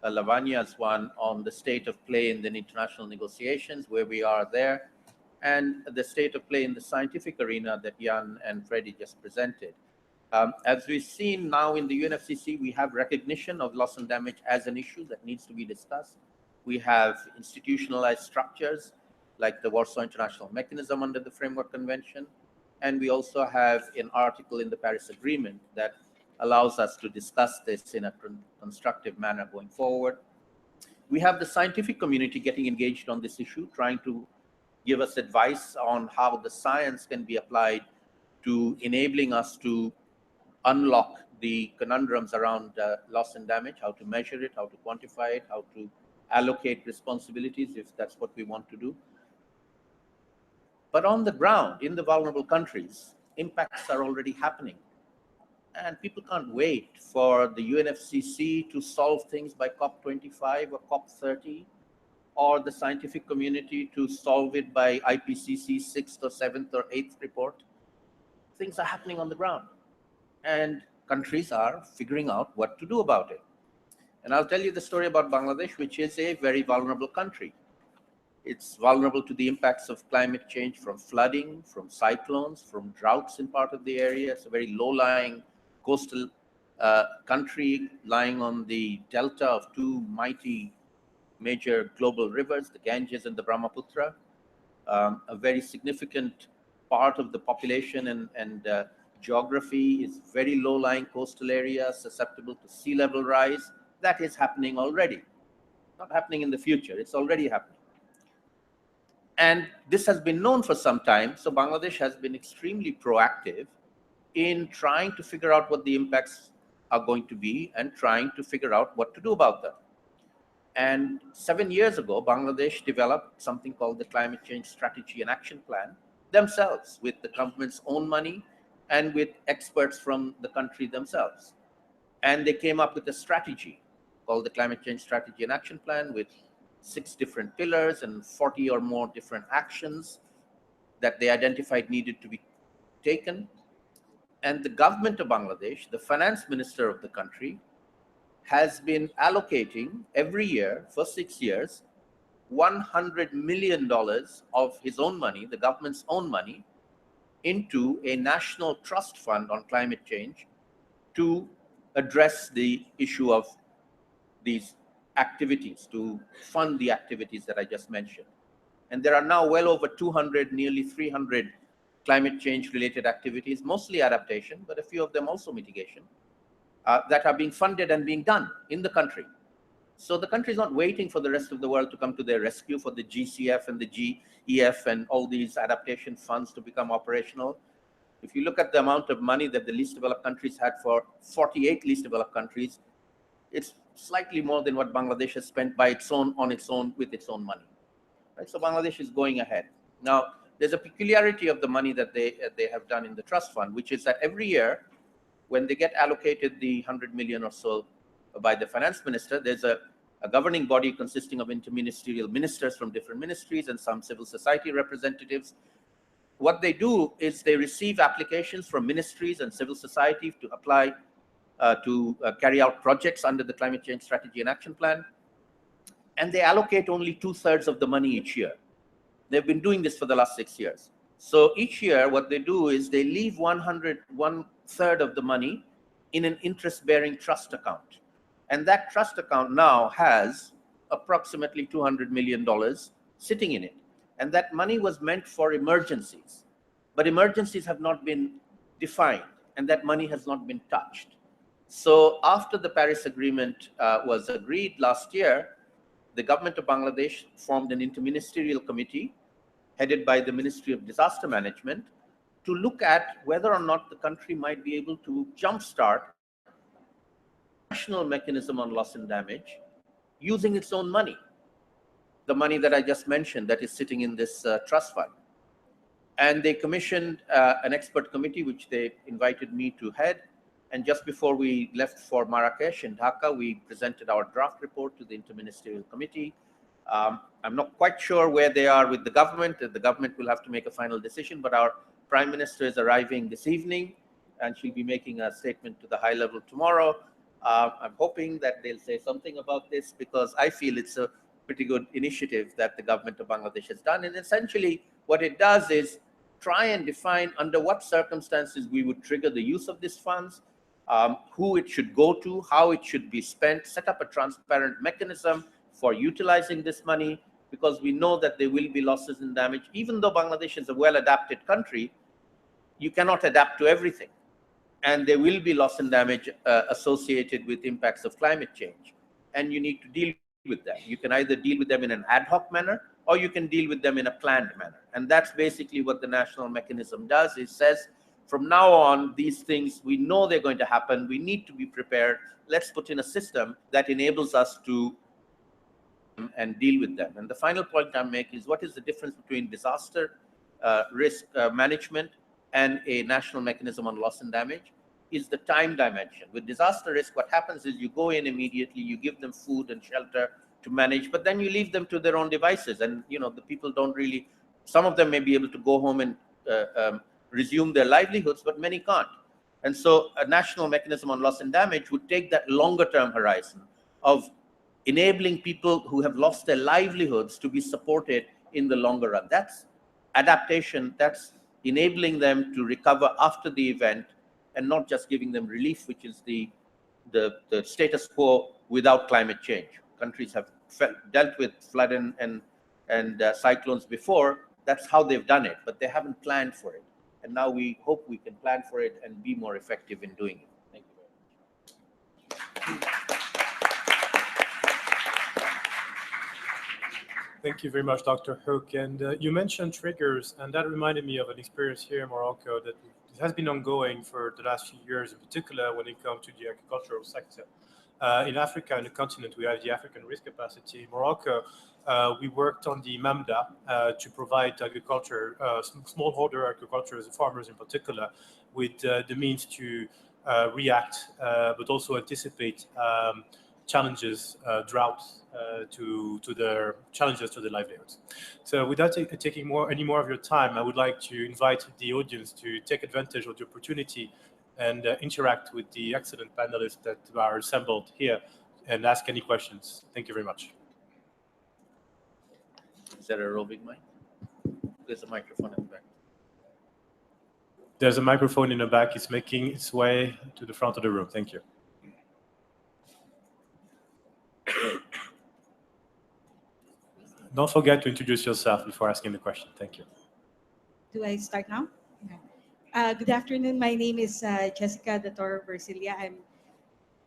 Lavanya's one on the state of play in the international negotiations, where we are there, and the state of play in the scientific arena that Jan and Freddie just presented. As we've seen now in the UNFCCC, we have recognition of loss and damage as an issue that needs to be discussed. We have institutionalized structures like the Warsaw International Mechanism under the Framework Convention, and we also have an article in the Paris Agreement that allows us to discuss this in a constructive manner going forward. We have the scientific community getting engaged on this issue, trying to give us advice on how the science can be applied to enabling us to unlock the conundrums around loss and damage, how to measure it, how to quantify it, how to allocate responsibilities if that's what we want to do. But on the ground, in the vulnerable countries, impacts are already happening. And people can't wait for the UNFCCC to solve things by COP25 or COP30, or the scientific community to solve it by IPCC 6th or 7th or 8th report. Things are happening on the ground, and countries are figuring out what to do about it. And I'll tell you the story about Bangladesh, which is a very vulnerable country. It's vulnerable to the impacts of climate change, from flooding, from cyclones, from droughts in part of the area. It's a very low-lying coastal country lying on the delta of two mighty major global rivers, the Ganges and the Brahmaputra. A very significant part of the population and geography is very low-lying coastal area, susceptible to sea level rise. That is happening already. Not happening in the future, it's already happening. And this has been known for some time, so Bangladesh has been extremely proactive in trying to figure out what the impacts are going to be and trying to figure out what to do about them. And 7 years ago, Bangladesh developed something called the Climate Change Strategy and Action Plan themselves, with the government's own money and with experts from the country themselves. And they came up with a strategy called the Climate Change Strategy and Action Plan, with 6 different pillars and 40 or more different actions that they identified needed to be taken. And the government of Bangladesh, the finance minister of the country, has been allocating every year for 6 years $100 million of his own money, the government's own money, into a national trust fund on climate change to address the issue of these activities, to fund the activities that I just mentioned. And there are now well over 200, nearly 300 climate change related activities, mostly adaptation, but a few of them also mitigation, that are being funded and being done in the country. So the country is not waiting for the rest of the world to come to their rescue, for the GCF and the GEF and all these adaptation funds to become operational. If you look at the amount of money that the least developed countries had for 48 least developed countries, it's slightly more than what Bangladesh has spent by its own, on its own, with its own money. Right? So Bangladesh is going ahead. Now, there's a peculiarity of the money that they have done in the trust fund, which is that every year, when they get allocated the 100 million or so by the finance minister, there's a governing body consisting of interministerial ministers from different ministries and some civil society representatives. What they do is they receive applications from ministries and civil society to apply to carry out projects under the Climate Change Strategy and Action Plan, and they allocate only 2/3 of the money each year. They've been doing this for the last 6 years. So each year, what they do is they leave 1/3 of the money in an interest-bearing trust account. And that trust account now has approximately $200 million sitting in it. And that money was meant for emergencies. But emergencies have not been defined, and that money has not been touched. So after the Paris Agreement was agreed last year, the government of Bangladesh formed an interministerial committee headed by the Ministry of Disaster Management to look at whether or not the country might be able to jumpstart a national mechanism on loss and damage using its own money, the money that I just mentioned that is sitting in this trust fund. And they commissioned an expert committee, which they invited me to head. And just before we left for Marrakesh in Dhaka, we presented our draft report to the Interministerial Committee. I'm not quite sure where they are with the government. The government will have to make a final decision, but our Prime Minister is arriving this evening, and she'll be making a statement to the high level tomorrow. I'm hoping that they'll say something about this, because I feel it's a pretty good initiative that the government of Bangladesh has done. And essentially what it does is try and define under what circumstances we would trigger the use of these funds, who it should go to, how it should be spent, set up a transparent mechanism for utilizing this money, because we know that there will be losses and damage. Even though Bangladesh is a well-adapted country, you cannot adapt to everything. And there will be loss and damage associated with impacts of climate change. And you need to deal with them. You can either deal with them in an ad hoc manner, or you can deal with them in a planned manner. And that's basically what the national mechanism does. It says, from now on, these things, we know they're going to happen. We need to be prepared. Let's put in a system that enables us to and deal with them. And the final point I make is, what is the difference between disaster risk management and a national mechanism on loss and damage? Is the time dimension. With disaster risk, what happens is you go in immediately, you give them food and shelter to manage, but then you leave them to their own devices. And the people don't really, some of them may be able to go home and resume their livelihoods, but many can't. And so a national mechanism on loss and damage would take that longer term horizon of enabling people who have lost their livelihoods to be supported in the longer run. That's adaptation. That's enabling them to recover after the event, and not just giving them relief, which is the status quo without climate change. Countries have dealt with flood and cyclones before. That's how they've done it, but they haven't planned for it. And now we hope we can plan for it and be more effective in doing it. Thank you very much. Thank you very much, Dr. Hook. And you mentioned triggers, and that reminded me of an experience here in Morocco that we has been ongoing for the last few years, in particular when it comes to the agricultural sector. In Africa, in the continent, we have the African risk capacity. In Morocco, we worked on the MAMDA to provide agriculture, smallholder agriculture, farmers in particular, with the means to react, but also anticipate challenges, droughts, to their challenges to their livelihoods. So without taking any more of your time, I would like to invite the audience to take advantage of the opportunity and interact with the excellent panelists that are assembled here and ask any questions. Thank you very much. Is there a roving mic? There's a microphone in the back. There's a microphone in the back. It's making its way to the front of the room. Thank you. Don't forget to introduce yourself before asking the question. Thank you. Do I start now? Yeah. Good afternoon. My name is Jessica Dator Versilia. I'm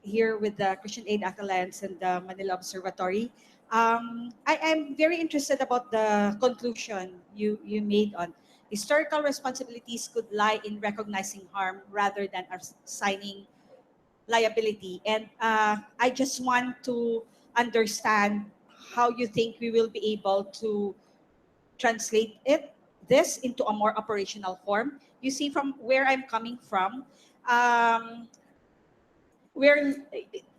here with the Christian Aid Alliance and the Manila Observatory. I am very interested about the conclusion you made on historical responsibilities could lie in recognizing harm rather than assigning liability. And I just want to understand how you think we will be able to translate this into a more operational form. You see, from where I'm coming from, where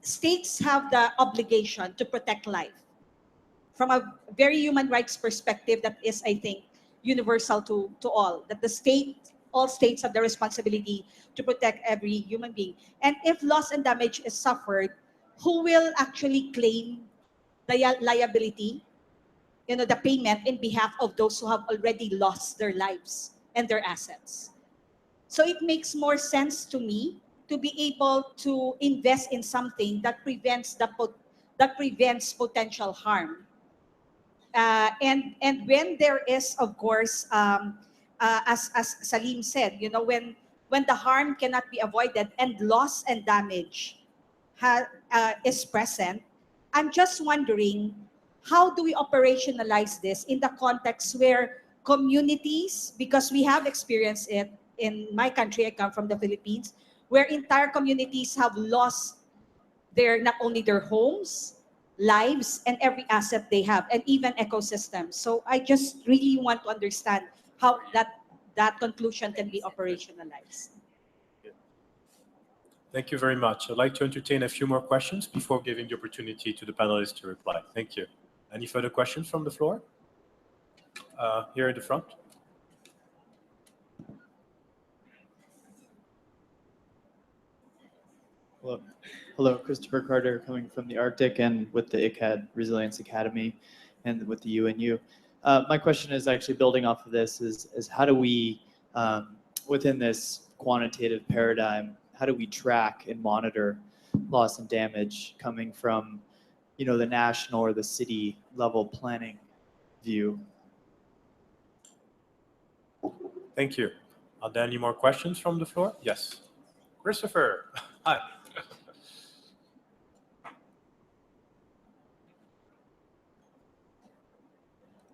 states have the obligation to protect life from a very human rights perspective that is, I think, universal to all, that all states have the responsibility to protect every human being. And if loss and damage is suffered, who will actually claim the liability, the payment in behalf of those who have already lost their lives and their assets? So it makes more sense to me to be able to invest in something that prevents potential harm. And when there is, of course, as Saleem said, when the harm cannot be avoided and loss and damage is present, I'm just wondering, how do we operationalize this in the context where communities, because we have experienced it in my country, I come from the Philippines, where entire communities have lost not only their homes, lives, and every asset they have, and even ecosystems. So I just really want to understand how that conclusion can be operationalized. Thank you very much. I'd like to entertain a few more questions before giving the opportunity to the panelists to reply. Thank you. Any further questions from the floor? Here in the front. Hello, Christopher Carter, coming from the Arctic and with the ICCAD Resilience Academy and with the UNU. My question is actually building off of this is how do we, within this quantitative paradigm, how do we track and monitor loss and damage coming from, the national or the city level planning view? Thank you. Are there any more questions from the floor? Yes. Christopher, hi.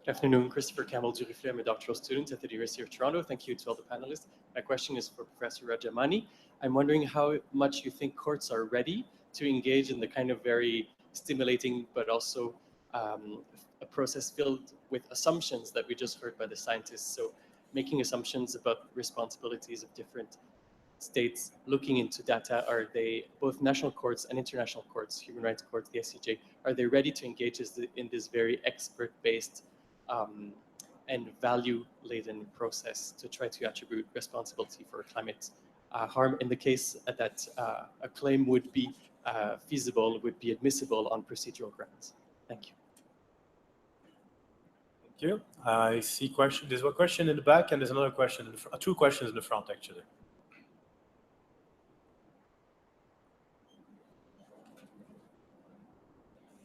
Good afternoon, Christopher Campbell-Durifle. I'm a doctoral student at the University of Toronto. Thank you to all the panelists. My question is for Professor Rajamani. I'm wondering how much you think courts are ready to engage in the kind of very stimulating, but also a process filled with assumptions that we just heard by the scientists. So making assumptions about responsibilities of different states, looking into data. Are they, both national courts and international courts, human rights courts, the SCJ, are they ready to engage in this very expert-based and value-laden process to try to attribute responsibility for climate harm in the case that a claim would be feasible, would be admissible on procedural grounds? Thank you. Thank you. I see question. There's one question in the back and there's another question, two questions in the front actually.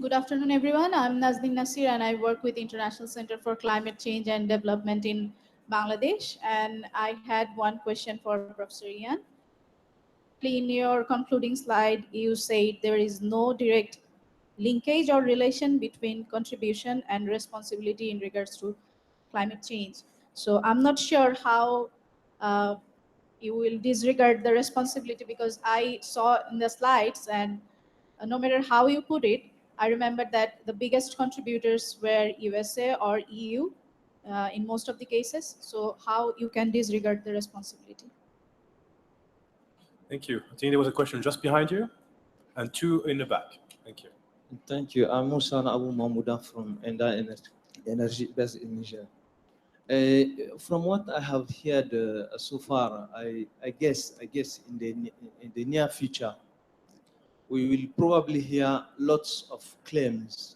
Good afternoon, everyone. I'm Nazneen Nasir, and I work with International Center for Climate Change and Development in Bangladesh. And I had one question for Professor Ian. In your concluding slide, you said there is no direct linkage or relation between contribution and responsibility in regards to climate change. So I'm not sure how you will disregard the responsibility? Because I saw in the slides, and no matter how you put it, I remember that the biggest contributors were USA or EU in most of the cases. So how you can disregard the responsibility? Thank you. I think there was a question just behind you and two in the back. Thank you. Thank you. I'm Musa Abu Mahmouda from Enda Energy based in Niger. From what I have heard so far, I guess in the near future, we will probably hear lots of claims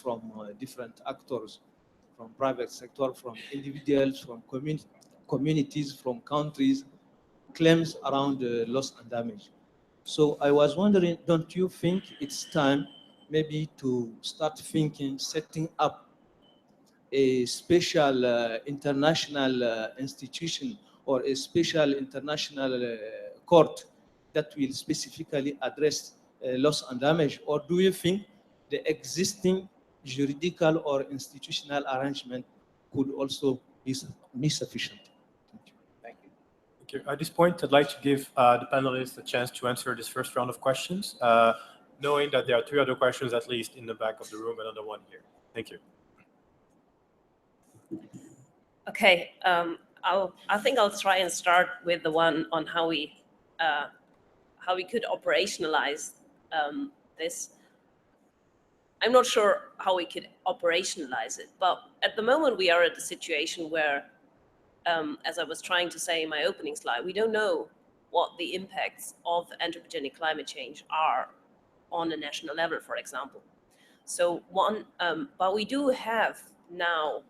from different actors, from private sector, from individuals, from communities, from countries, claims around loss and damage. So I was wondering, don't you think it's time maybe to start thinking, setting up a special international institution or a special international court that will specifically address loss and damage? Or do you think the existing juridical or institutional arrangement could also be sufficient? Thank you. Thank you. At this point, I'd like to give the panelists a chance to answer this first round of questions, knowing that there are three other questions at least in the back of the room, another one here. Thank you. Okay, I think I'll try and start with the one on how we could operationalize this. I'm not sure how we could operationalize it, but at the moment we are at a situation where, as I was trying to say in my opening slide, we don't know what the impacts of anthropogenic climate change are on a national level, for example. So but we do have now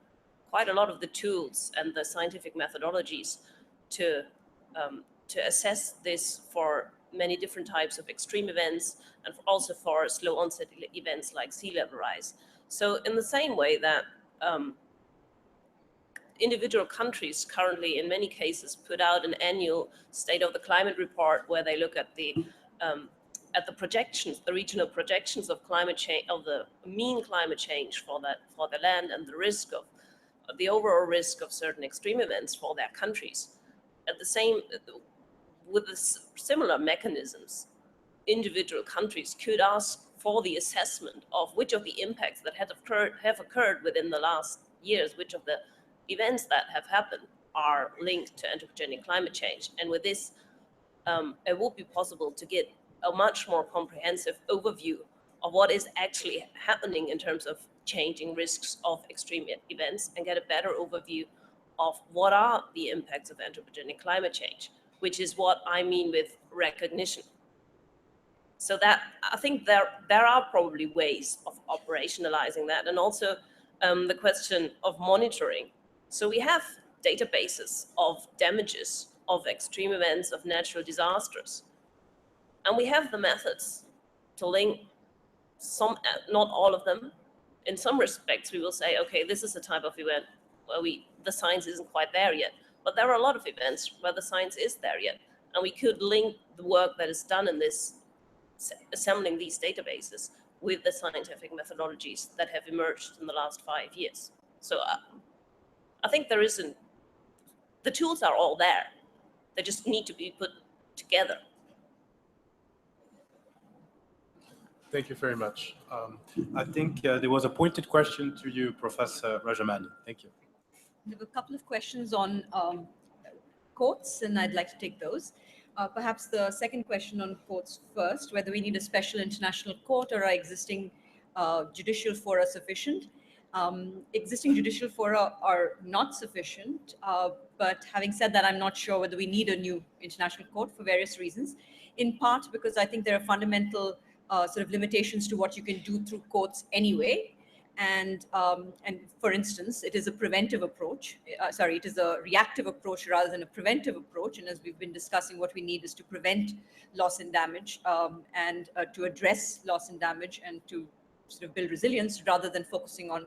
quite a lot of the tools and the scientific methodologies to assess this for many different types of extreme events, and also for slow onset events like sea level rise. So in the same way that individual countries currently in many cases put out an annual state of the climate report where they look at the projections, the regional projections of climate change, of the mean climate change for the land, and the risk of the overall risk of certain extreme events for their countries. At the same, with similar mechanisms, individual countries could ask for the assessment of which of the impacts that have occurred within the last years, which of the events that have happened are linked to anthropogenic climate change. And with this, it will be possible to get a much more comprehensive overview of what is actually happening in terms of changing risks of extreme events, and get a better overview of what are the impacts of anthropogenic climate change, which is what I mean with recognition. So that, I think there are probably ways of operationalizing that, and also the question of monitoring. So we have databases of damages of extreme events, of natural disasters, and we have the methods to link some, not all of them. In some respects, we will say, okay, this is a type of event where the science isn't quite there yet. But there are a lot of events where the science is there yet. And we could link the work that is done in this, assembling these databases, with the scientific methodologies that have emerged in the last 5 years. So I think the tools are all there. They just need to be put together. Thank you very much. I think there was a pointed question to you, Professor Rajamani. Thank you. There were a couple of questions on courts, and I'd like to take those. Perhaps the second question on courts first, whether we need a special international court or our existing judicial fora sufficient. Existing judicial fora are not sufficient, but having said that, I'm not sure whether we need a new international court for various reasons, in part because I think there are fundamental sort of limitations to what you can do through courts anyway. And for instance, it is a preventive approach. It is a reactive approach rather than a preventive approach. And as we've been discussing, what we need is to prevent loss and damage and to address loss and damage and to sort of build resilience rather than focusing on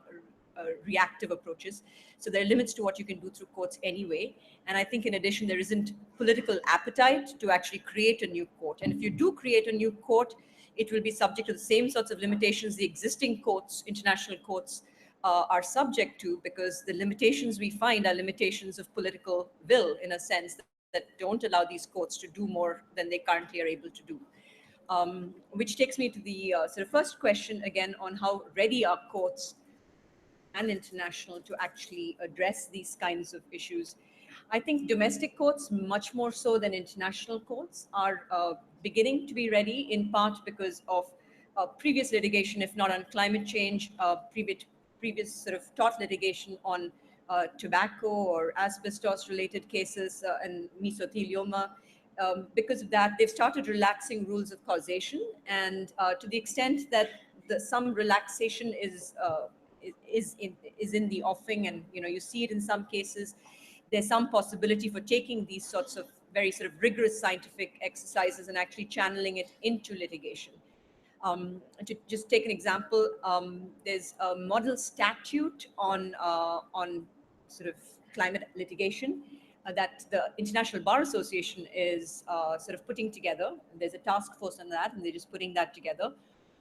reactive approaches. So there are limits to what you can do through courts anyway. And I think in addition, there isn't political appetite to actually create a new court. And if you do create a new court, it will be subject to the same sorts of limitations the existing courts, international courts, are subject to, because the limitations we find are limitations of political will, in a sense that don't allow these courts to do more than they currently are able to do. Which takes me to the sort of first question again on how ready are courts and international to actually address these kinds of issues. I think domestic courts, much more so than international courts, are beginning to be ready, in part because of previous litigation, if not on climate change, previous sort of tort litigation on tobacco or asbestos-related cases and mesothelioma. Because of that, they've started relaxing rules of causation, and to the extent that some relaxation is in the offing, and you see it in some cases. There's some possibility for taking these sorts of very sort of rigorous scientific exercises and actually channeling it into litigation. To just take an example, there's a model statute on sort of climate litigation that the International Bar Association is sort of putting together. There's a task force on that, and they're just putting that together.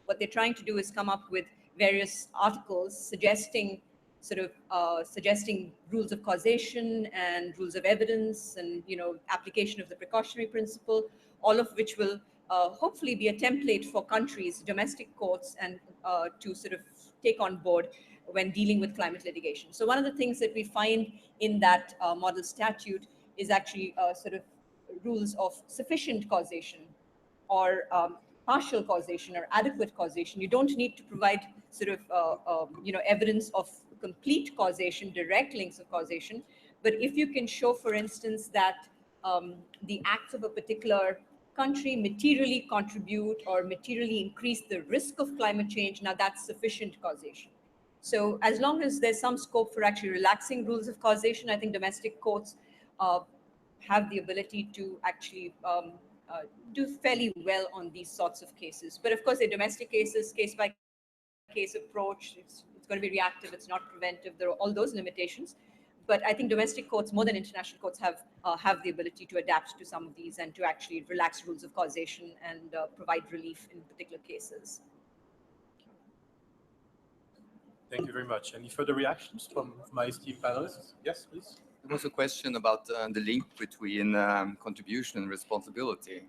What they're trying to do is come up with various articles suggesting rules of causation and rules of evidence and application of the precautionary principle, all of which will hopefully be a template for countries, domestic courts, and to sort of take on board when dealing with climate litigation. So one of the things that we find in that model statute is actually sort of rules of sufficient causation or partial causation or adequate causation. You don't need to provide sort of evidence of complete causation, direct links of causation, but if you can show, for instance, that the acts of a particular country materially contribute or materially increase the risk of climate change, now that's sufficient causation. So as long as there's some scope for actually relaxing rules of causation, I think domestic courts have the ability to actually do fairly well on these sorts of cases. But of course, the domestic cases, case-by-case approach, it's going to be reactive, it's not preventive, there are all those limitations. But I think domestic courts, more than international courts, have the ability to adapt to some of these and to actually relax rules of causation and provide relief in particular cases. Thank you very much. Any further reactions from my esteemed panelists? Yes, please. There was a question about the link between contribution and responsibility.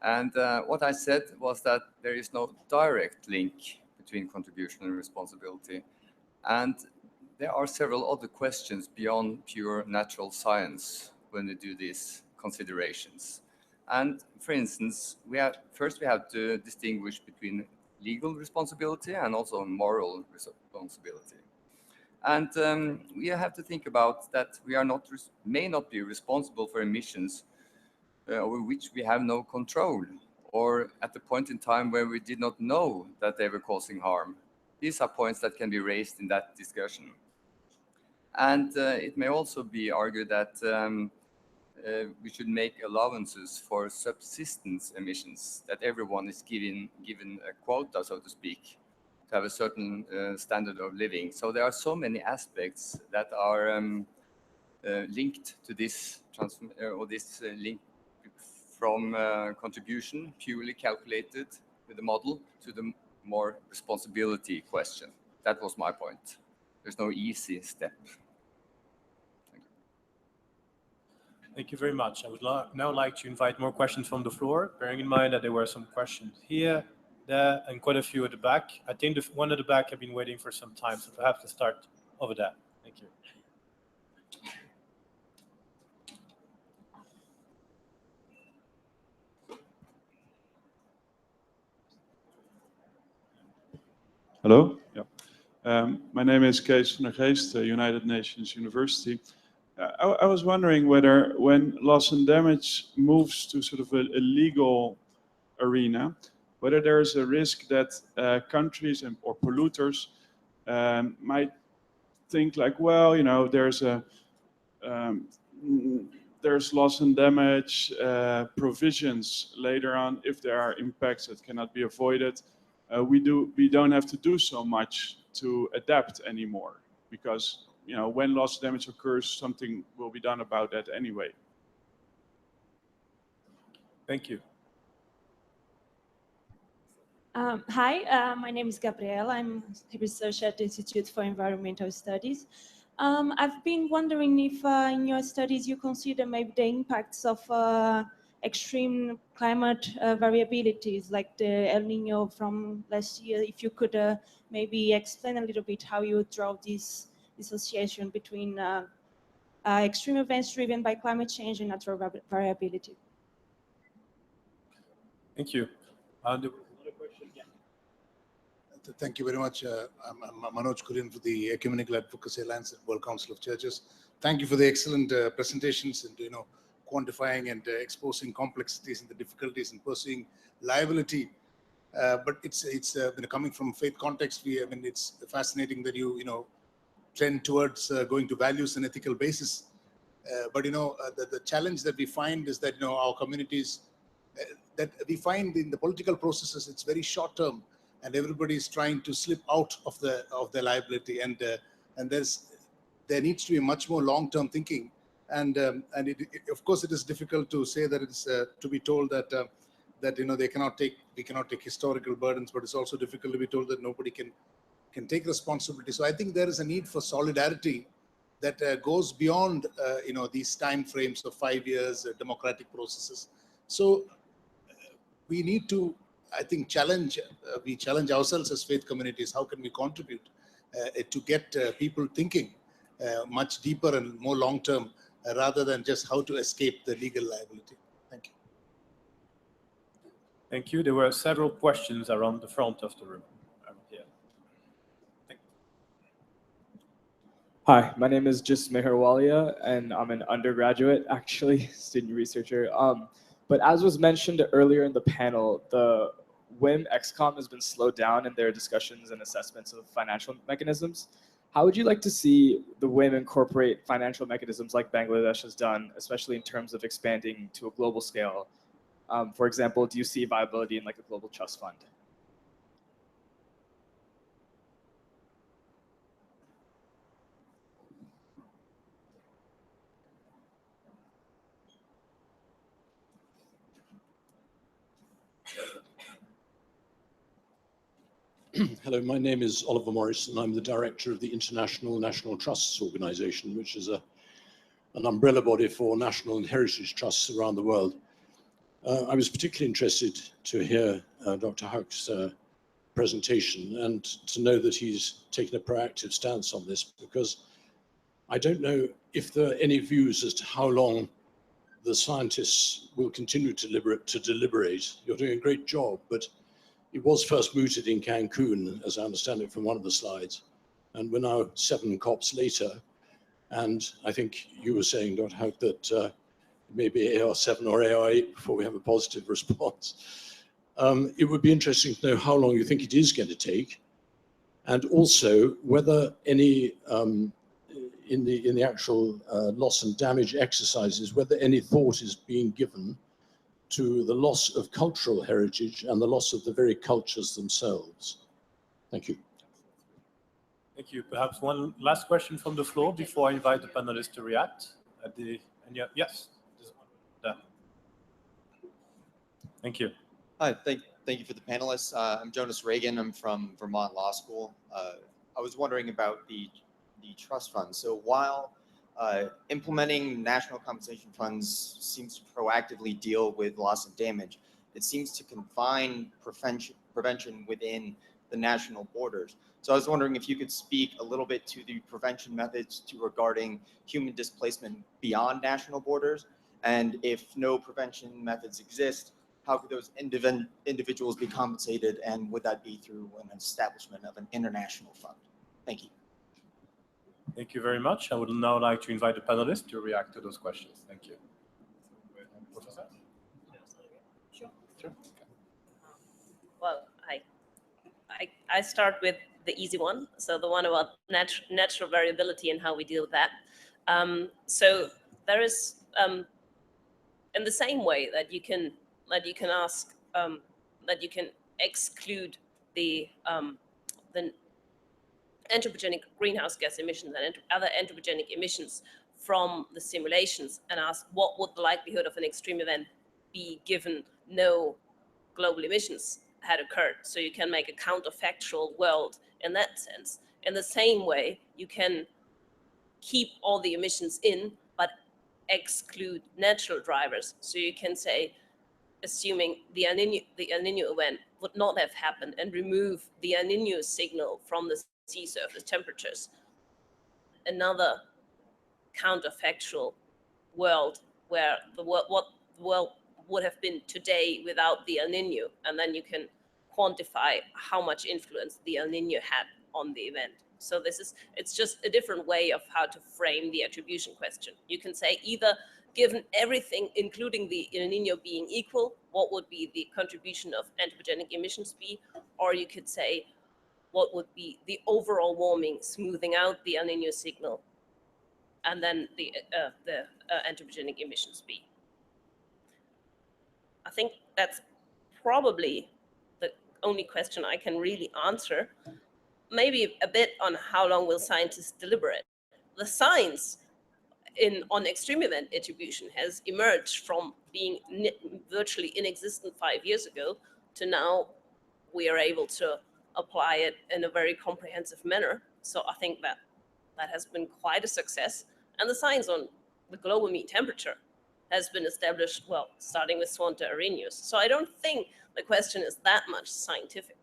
And what I said was that there is no direct link between contribution and responsibility. And there are several other questions beyond pure natural science when we do these considerations. And for instance, first we have to distinguish between legal responsibility and also moral responsibility. And we have to think about that we may not be responsible for emissions over which we have no control, or at the point in time where we did not know that they were causing harm. These are points that can be raised in that discussion. And it may also be argued that we should make allowances for subsistence emissions, that everyone is given a quota, so to speak, to have a certain standard of living. So there are so many aspects that are linked to this link from contribution, purely calculated with the model, to the more responsibility question. That was my point. There's no easy step. Thank you very much. I would now like to invite more questions from the floor, bearing in mind that there were some questions here, there, and quite a few at the back. I think the one at the back have been waiting for some time, so perhaps to start over there. Thank you. Hello. Yeah. My name is Kees van der Geest, United Nations University. I was wondering whether when loss and damage moves to sort of a legal arena, whether there is a risk that countries or polluters might think like, well, you know, there's loss and damage provisions later on if there are impacts that cannot be avoided. We don't have to do so much to adapt anymore, because you know, when loss damage occurs, something will be done about that anyway. Thank you. Hi, my name is Gabriela. I'm a researcher at the Institute for Environmental Studies. I've been wondering if in your studies you consider maybe the impacts of extreme climate variabilities like the El Nino from last year. If you could maybe explain a little bit how you draw this association between extreme events driven by climate change and natural variability. Thank you. Thank you very much. I'm Manoj Kurian for the Ecumenical Advocacy Alliance and World Council of Churches. Thank you for the excellent presentations and quantifying and exposing complexities and the difficulties in pursuing liability. But it's coming from faith context. It's fascinating that you trend towards going to values and ethical basis. But the challenge that we find is that our communities that we find in the political processes, it's very short term, and everybody is trying to slip out of the liability, and there needs to be much more long term thinking, and of course it is difficult to say that it's to be told that we cannot take historical burdens, but it's also difficult to be told that nobody can take responsibility. So I think there is a need for solidarity that goes beyond these time frames of 5 years, democratic processes. So we need to, I think, challenge ourselves as faith communities. How can we contribute to get people thinking much deeper and more long term, rather than just how to escape the legal liability? Thank you. Thank you. There were several questions around the front of the room. Hi, my name is Just Meher Walia, and I'm an undergraduate, actually, student researcher. But as was mentioned earlier in the panel, the WIM XCOM has been slowed down in their discussions and assessments of financial mechanisms. How would you like to see the WIM incorporate financial mechanisms like Bangladesh has done, especially in terms of expanding to a global scale? For example, do you see viability in like a global trust fund? Hello, my name is Oliver Morris, and I'm the director of the International National Trusts Organization, which is an umbrella body for national and heritage trusts around the world. I was particularly interested to hear Dr. Hauk's presentation and to know that he's taken a proactive stance on this, because I don't know if there are any views as to how long the scientists will continue to deliberate. You're doing a great job, but it was first mooted in Cancun, as I understand it from one of the slides, and we're now 7 COPs later. And I think you were saying, Dr. Hauk, that maybe AR7 or AR8 before we have a positive response. It would be interesting to know how long you think it is going to take, and also whether any, in the actual loss and damage exercises, whether any thought is being given to the loss of cultural heritage and the loss of the very cultures themselves. Thank you. Thank you. Perhaps one last question from the floor before I invite the panelists to react. Yes. Thank you. Hi, thank you for the panelists. I'm Jonas Reagan. I'm from Vermont Law School. I was wondering about the trust fund. So while implementing national compensation funds seems to proactively deal with loss and damage, it seems to confine prevention within the national borders. So I was wondering if you could speak a little bit to the prevention methods regarding human displacement beyond national borders, and if no prevention methods exist, how could those individuals be compensated, and would that be through an establishment of an international fund? Thank you. Thank you very much. I would now like to invite the panelists to react to those questions. Thank you. Professor? Sure. Well, I start with the easy one. So the one about natural variability and how we deal with that. So there is, in the same way that you can ask, that you can exclude the anthropogenic greenhouse gas emissions and other anthropogenic emissions from the simulations and ask what would the likelihood of an extreme event be given no global emissions had occurred. So you can make a counterfactual world in that sense. In the same way, you can keep all the emissions in, but exclude natural drivers. So you can say, assuming the El Nino event would not have happened, and remove the El Nino signal from the sea surface temperatures. Another counterfactual world where what the world would have been today without the El Nino, and then you can quantify how much influence the El Nino had on the event. So it's just a different way of how to frame the attribution question. You can say either, given everything, including the El Nino being equal, what would be the contribution of anthropogenic emissions be? Or you could say, what would be the overall warming smoothing out the El Nino signal, and then the anthropogenic emissions be? I think that's probably the only question I can really answer. Maybe a bit on how long will scientists deliberate. The science on extreme event attribution has emerged from being virtually inexistent 5 years ago to now we are able to apply it in a very comprehensive manner. So I think that has been quite a success. And the science on the global mean temperature has been established, well, starting with Swante Arrhenius. So I don't think the question is that much scientific.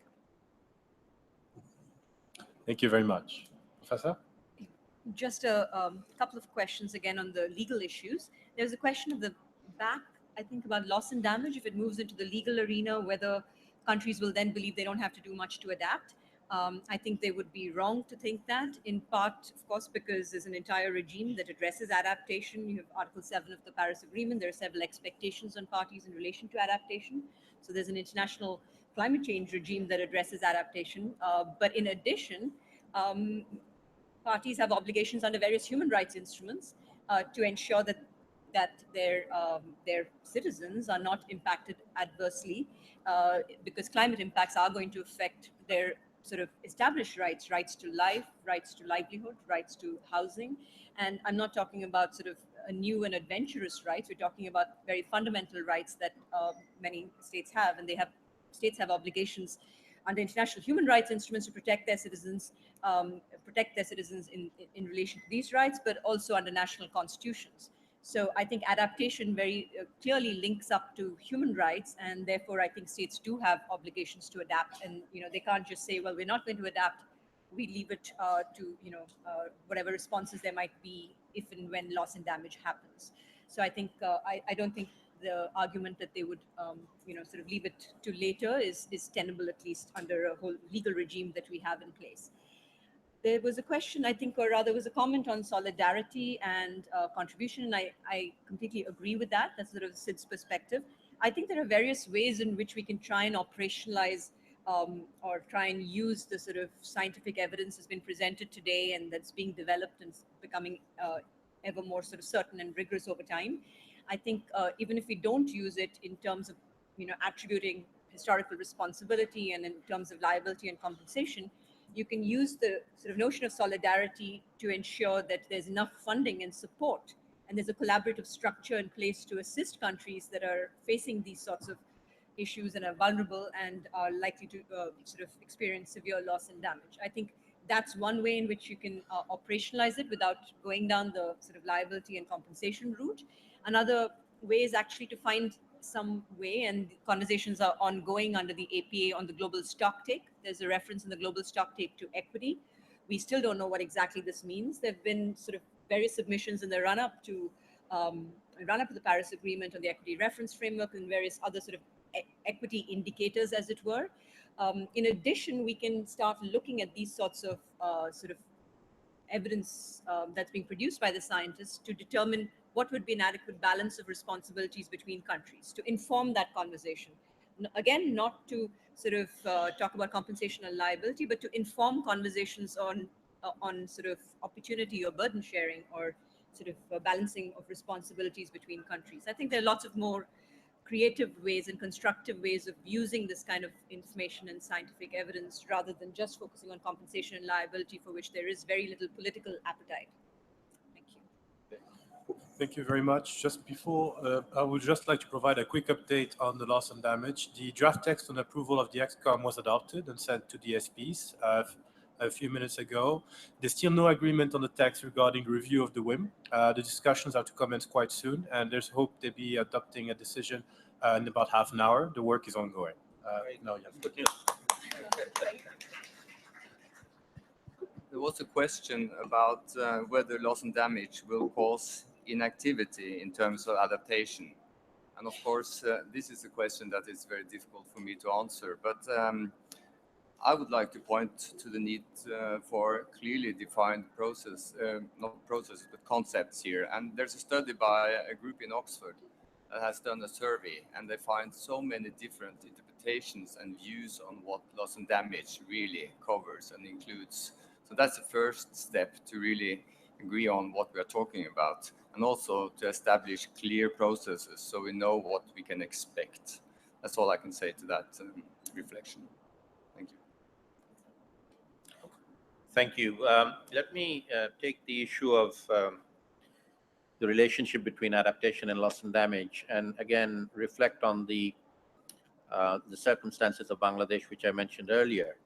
Thank you very much. Professor? Just a couple of questions again on the legal issues. There's a question of the back, I think, about loss and damage. If it moves into the legal arena, whether countries will then believe they don't have to do much to adapt. I think they would be wrong to think that, in part, of course, because there's an entire regime that addresses adaptation. You have Article 7 of the Paris Agreement. There are several expectations on parties in relation to adaptation. So there's an international climate change regime that addresses adaptation. But in addition, parties have obligations under various human rights instruments to ensure that their citizens are not impacted adversely, because climate impacts are going to affect their sort of established rights to life, rights to livelihood, rights to housing. And I'm not talking about sort of a new and adventurous rights. We're talking about very fundamental rights that many states have, and states have obligations under international human rights instruments to protect their citizens, in relation to these rights, but also under national constitutions. So I think adaptation very clearly links up to human rights, and therefore I think states do have obligations to adapt. And they can't just say, well, we're not going to adapt. We leave it to whatever responses there might be if and when loss and damage happens. So I think I don't think the argument that they would sort of leave it to later is tenable, at least under a whole legal regime that we have in place. There was a question, I think, or rather was a comment on solidarity and contribution, and I completely agree with that. That's sort of Sid's perspective. I think there are various ways in which we can try and operationalize or try and use the sort of scientific evidence that's been presented today and that's being developed and becoming ever more sort of certain and rigorous over time. I think even if we don't use it in terms of attributing historical responsibility and in terms of liability and compensation, you can use the sort of notion of solidarity to ensure that there's enough funding and support, and there's a collaborative structure in place to assist countries that are facing these sorts of issues and are vulnerable and are likely to sort of experience severe loss and damage. I think that's one way in which you can operationalize it without going down the sort of liability and compensation route. Another way is actually to find some way, and conversations are ongoing under the APA on the global stocktake. There's a reference in the global stocktake to equity. We still don't know what exactly this means. There have been sort of various submissions in the run-up to the Paris Agreement on the equity reference framework and various other sort of equity indicators, as it were. In addition, we can start looking at these sorts of sort of evidence that's being produced by the scientists to determine what would be an adequate balance of responsibilities between countries to inform that conversation. Again, not to sort of talk about compensation and liability, but to inform conversations on sort of opportunity or burden sharing or sort of balancing of responsibilities between countries. I think there are lots of more creative ways and constructive ways of using this kind of information and scientific evidence rather than just focusing on compensation and liability, for which there is very little political appetite. Thank you. Thank you very much. Just before, I would just like to provide a quick update on the loss and damage. The draft text on approval of the ECCOM was adopted and sent to the SPs. a few minutes ago. There's still no agreement on the text regarding the review of the WIM. The discussions are to commence quite soon, and there's hope to be adopting a decision in about half an hour. The work is ongoing. No, yeah. There was a question about whether loss and damage will cause inactivity in terms of adaptation. And of course, this is a question that is very difficult for me to answer. But I would like to point to the need for clearly defined process, not processes, but concepts here. And there's a study by a group in Oxford that has done a survey, and they find so many different interpretations and views on what loss and damage really covers and includes. So that's the first step to really agree on what we are talking about, and also to establish clear processes so we know what we can expect. That's all I can say to that reflection. Thank you. Thank you. Let me take the issue of the relationship between adaptation and loss and damage, and again reflect on the circumstances of Bangladesh, which I mentioned earlier.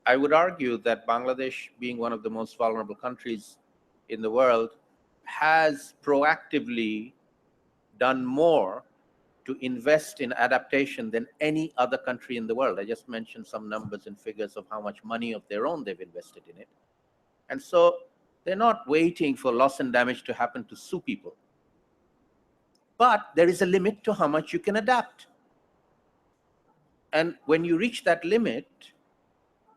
I would argue that Bangladesh, being one of the most vulnerable countries in the world, has proactively done more to invest in adaptation than any other country in the world. I just mentioned some numbers and figures of how much money of their own they've invested in it. And so they're not waiting for loss and damage to happen to sue people. But there is a limit to how much you can adapt. And when you reach that limit,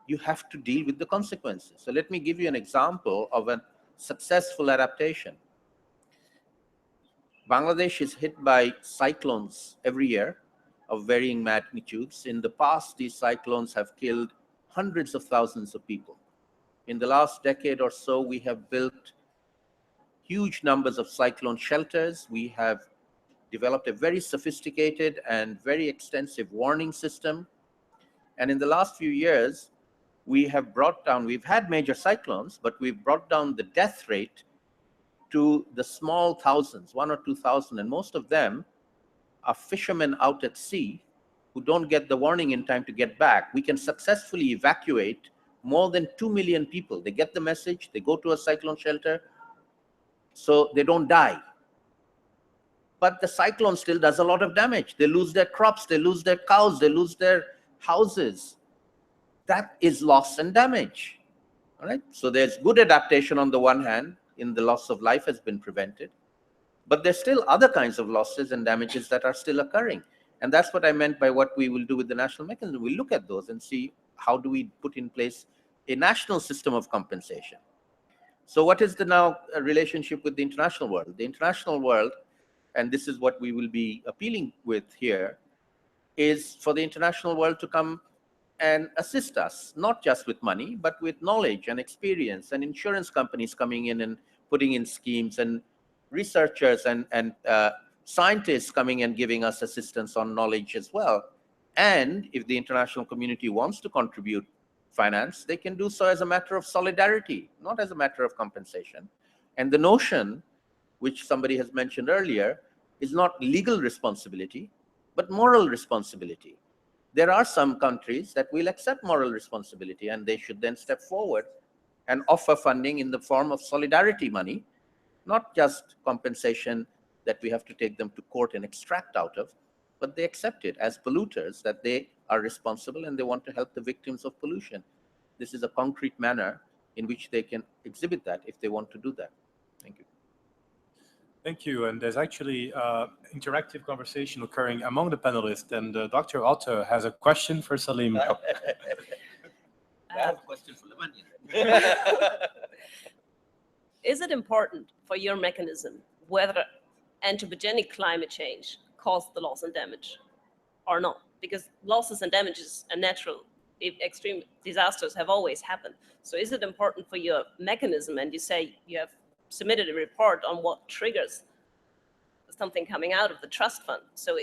you have to deal with the consequences. So let me give you an example of a successful adaptation. Bangladesh is hit by cyclones every year of varying magnitudes. In the past, these cyclones have killed hundreds of thousands of people. In the last decade or so, we have built huge numbers of cyclone shelters. We have developed a very sophisticated and very extensive warning system. And in the last few years, we have brought down, we've had major cyclones, but we've brought down the death rate to the small thousands, 1,000 or 2,000, and most of them are fishermen out at sea who don't get the warning in time to get back. We can successfully evacuate more than 2 million people. They get the message, they go to a cyclone shelter, so they don't die. But the cyclone still does a lot of damage. They lose their crops, they lose their cows, they lose their houses. That is loss and damage. All right. So there's good adaptation on the one hand, in the loss of life has been prevented, but there's still other kinds of losses and damages that are still occurring. And that's what I meant by what we will do with the national mechanism. We'll look at those and see how do we put in place a national system of compensation. So what is the now relationship with the international world? The international world, and this is what we will be appealing with here, is for the international world to come and assist us, not just with money, but with knowledge and experience, and insurance companies coming in and putting in schemes, and researchers and scientists coming and giving us assistance on knowledge as well. And if the international community wants to contribute finance, they can do so as a matter of solidarity, not as a matter of compensation. And the notion, which somebody has mentioned earlier, is not legal responsibility, but moral responsibility. There are some countries that will accept moral responsibility, and they should then step forward and offer funding in the form of solidarity money, not just compensation that we have to take them to court and extract out of, but they accept it as polluters, that they are responsible and they want to help the victims of pollution. This is a concrete manner in which they can exhibit that if they want to do that. Thank you. Thank you. And there's actually interactive conversation occurring among the panelists. And Dr. Otto has a question for Saleem. I have a question for Lavanya. Is it important for your mechanism whether anthropogenic climate change caused the loss and damage or not? Because losses and damages and natural extreme disasters have always happened. So is it important for your mechanism, and you say you have submitted a report on what triggers something coming out of the trust fund. So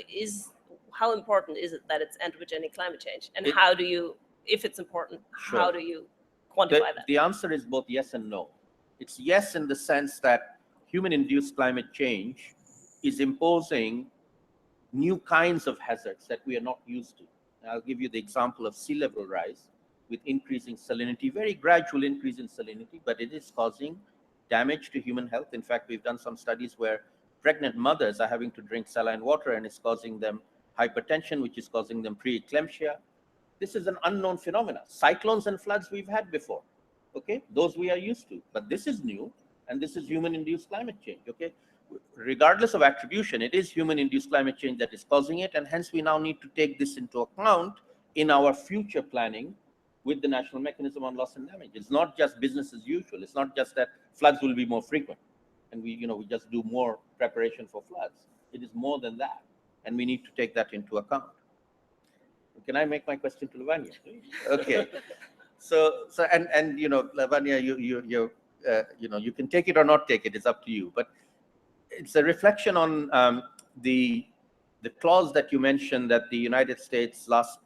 how important is it that it's anthropogenic climate change? And how do you, if it's important, how do you quantify that? The answer is both yes and no. It's yes in the sense that human-induced climate change is imposing new kinds of hazards that we are not used to. I'll give you the example of sea level rise. with increasing salinity, very gradual increase in salinity, but it is causing damage to human health. In fact, we've done some studies where pregnant mothers are having to drink saline water and it's causing them hypertension, which is causing them preeclampsia. This is an unknown phenomenon. Cyclones and floods we've had before, okay? Those we are used to, but this is new, and this is human-induced climate change, okay? Regardless of attribution, it is human-induced climate change that is causing it, and hence we now need to take this into account in our future planning with the National Mechanism on Loss and Damage. It's not just business as usual. It's not just that floods will be more frequent and we just do more preparation for floods. It is more than that, and we need to take that into account. Can I make my question to Lavanya? Okay. So Lavanya, you can take it or not take it. It's up to you. But it's a reflection on the clause that you mentioned that the United States last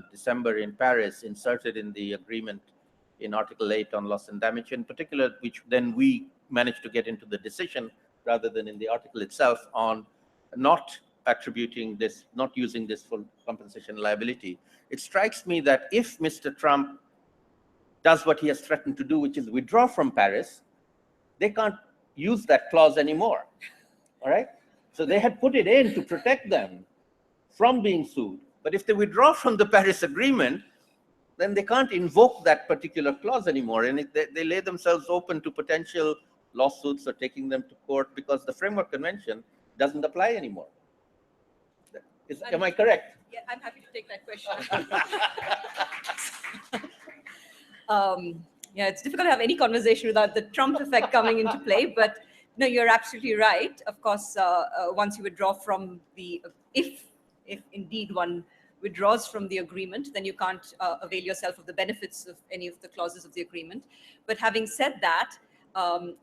December in Paris inserted in the agreement in Article 8 on loss and damage in particular, which then we managed to get into the decision rather than in the article itself on not attributing this, not using this for compensation liability. It strikes me that if Mr. Trump does what he has threatened to do, which is withdraw from Paris, they can't use that clause anymore, all right? So they had put it in to protect them from being sued. But if they withdraw from the Paris Agreement, then they can't invoke that particular clause anymore. And they lay themselves open to potential lawsuits or taking them to court because the Framework Convention doesn't apply anymore. Am I correct? Yeah, I'm happy to take that question. Yeah, it's difficult to have any conversation without the Trump effect coming into play, but no, you're absolutely right. Of course, once you withdraw from if indeed one withdraws from the agreement, then you can't avail yourself of the benefits of any of the clauses of the agreement. But having said that,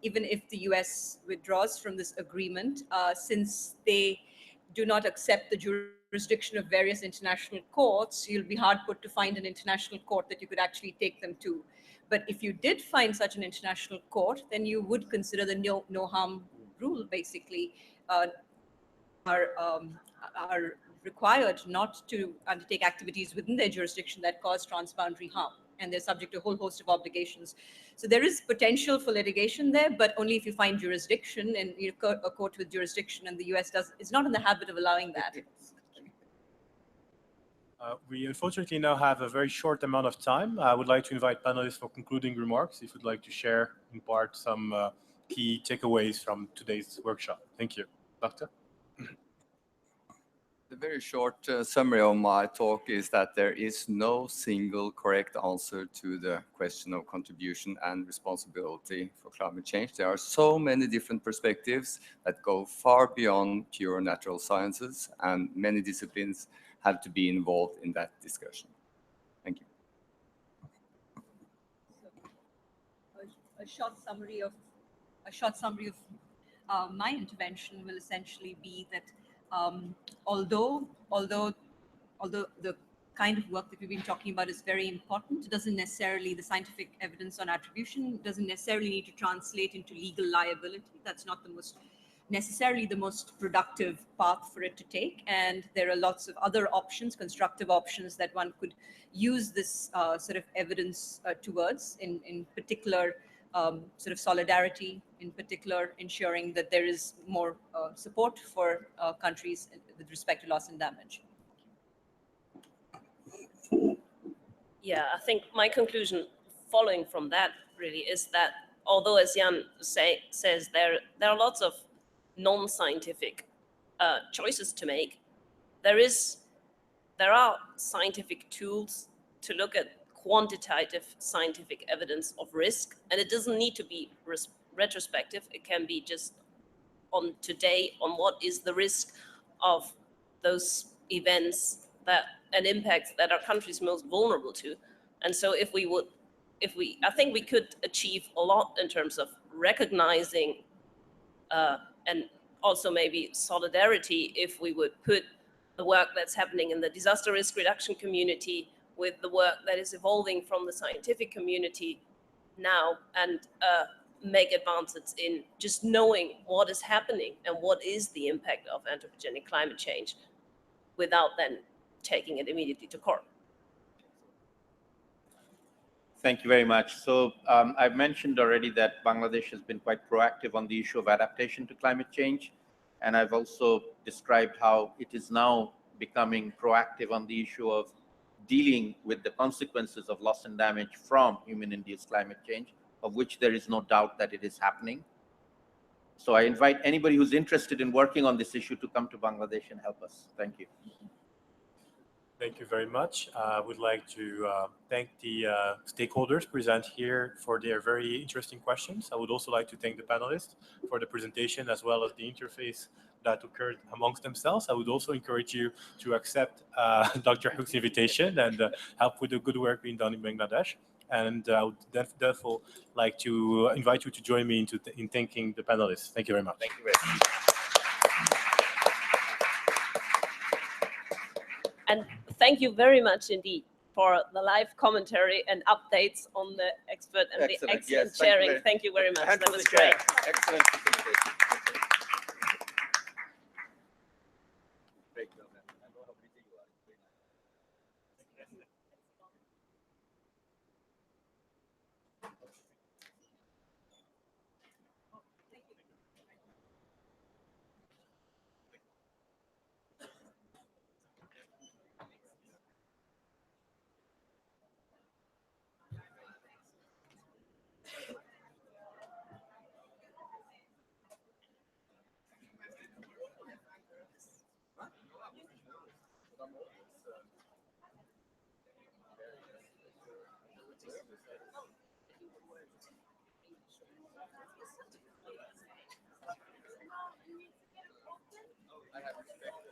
even if the US withdraws from this agreement, since they do not accept the jurisdiction of various international courts, you'll be hard put to find an international court that you could actually take them to. But if you did find such an international court, then you would consider the no harm rule, basically, are required not to undertake activities within their jurisdiction that cause transboundary harm. And they're subject to a whole host of obligations. So there is potential for litigation there, but only if you find jurisdiction, and a court with jurisdiction, and the US is not in the habit of allowing that. We unfortunately now have a very short amount of time. I would like to invite panelists for concluding remarks, if you'd like to share in part some key takeaways from today's workshop. Thank you. Doctor? The very short summary of my talk is that there is no single correct answer to the question of contribution and responsibility for climate change. There are so many different perspectives that go far beyond pure natural sciences, and many disciplines have to be involved in that discussion. Thank you. A short summary of my intervention will essentially be that although the kind of work that we've been talking about is very important, it doesn't necessarily, the scientific evidence on attribution doesn't necessarily need to translate into legal liability. That's not necessarily the most productive path for it to take. And there are lots of other options, constructive options, that one could use this sort of evidence towards, in particular, sort of solidarity, in particular, ensuring that there is more support for countries with respect to loss and damage. Yeah, I think my conclusion following from that really is that although, as Jan says, there are lots of non-scientific choices to make, there are scientific tools to look at quantitative scientific evidence of risk, and it doesn't need to be retrospective. It can be just on today, on what is the risk of those events and impacts that our countries most vulnerable to. And so I think we could achieve a lot in terms of recognizing and also maybe solidarity if we would put the work that's happening in the disaster risk reduction community with the work that is evolving from the scientific community now, and make advances in just knowing what is happening and what is the impact of anthropogenic climate change without then taking it immediately to court. Thank you very much. So I've mentioned already that Bangladesh has been quite proactive on the issue of adaptation to climate change. And I've also described how it is now becoming proactive on the issue of dealing with the consequences of loss and damage from human-induced climate change, of which there is no doubt that it is happening. So I invite anybody who's interested in working on this issue to come to Bangladesh and help us. Thank you. Thank you very much. I would like to thank the stakeholders present here for their very interesting questions. I would also like to thank the panelists for the presentation as well as the interface that occurred amongst themselves. I would also encourage you to accept Dr. Hook's invitation and help with the good work being done in Bangladesh. And I would therefore like to invite you to join me in thanking the panelists. Thank you very much. Thank you very much. And thank you very much indeed for the live commentary and updates on the expert and the excellent Yes, sharing. Thank you very much. And That for was the great. chair. Excellent presentation. Great. I have respect.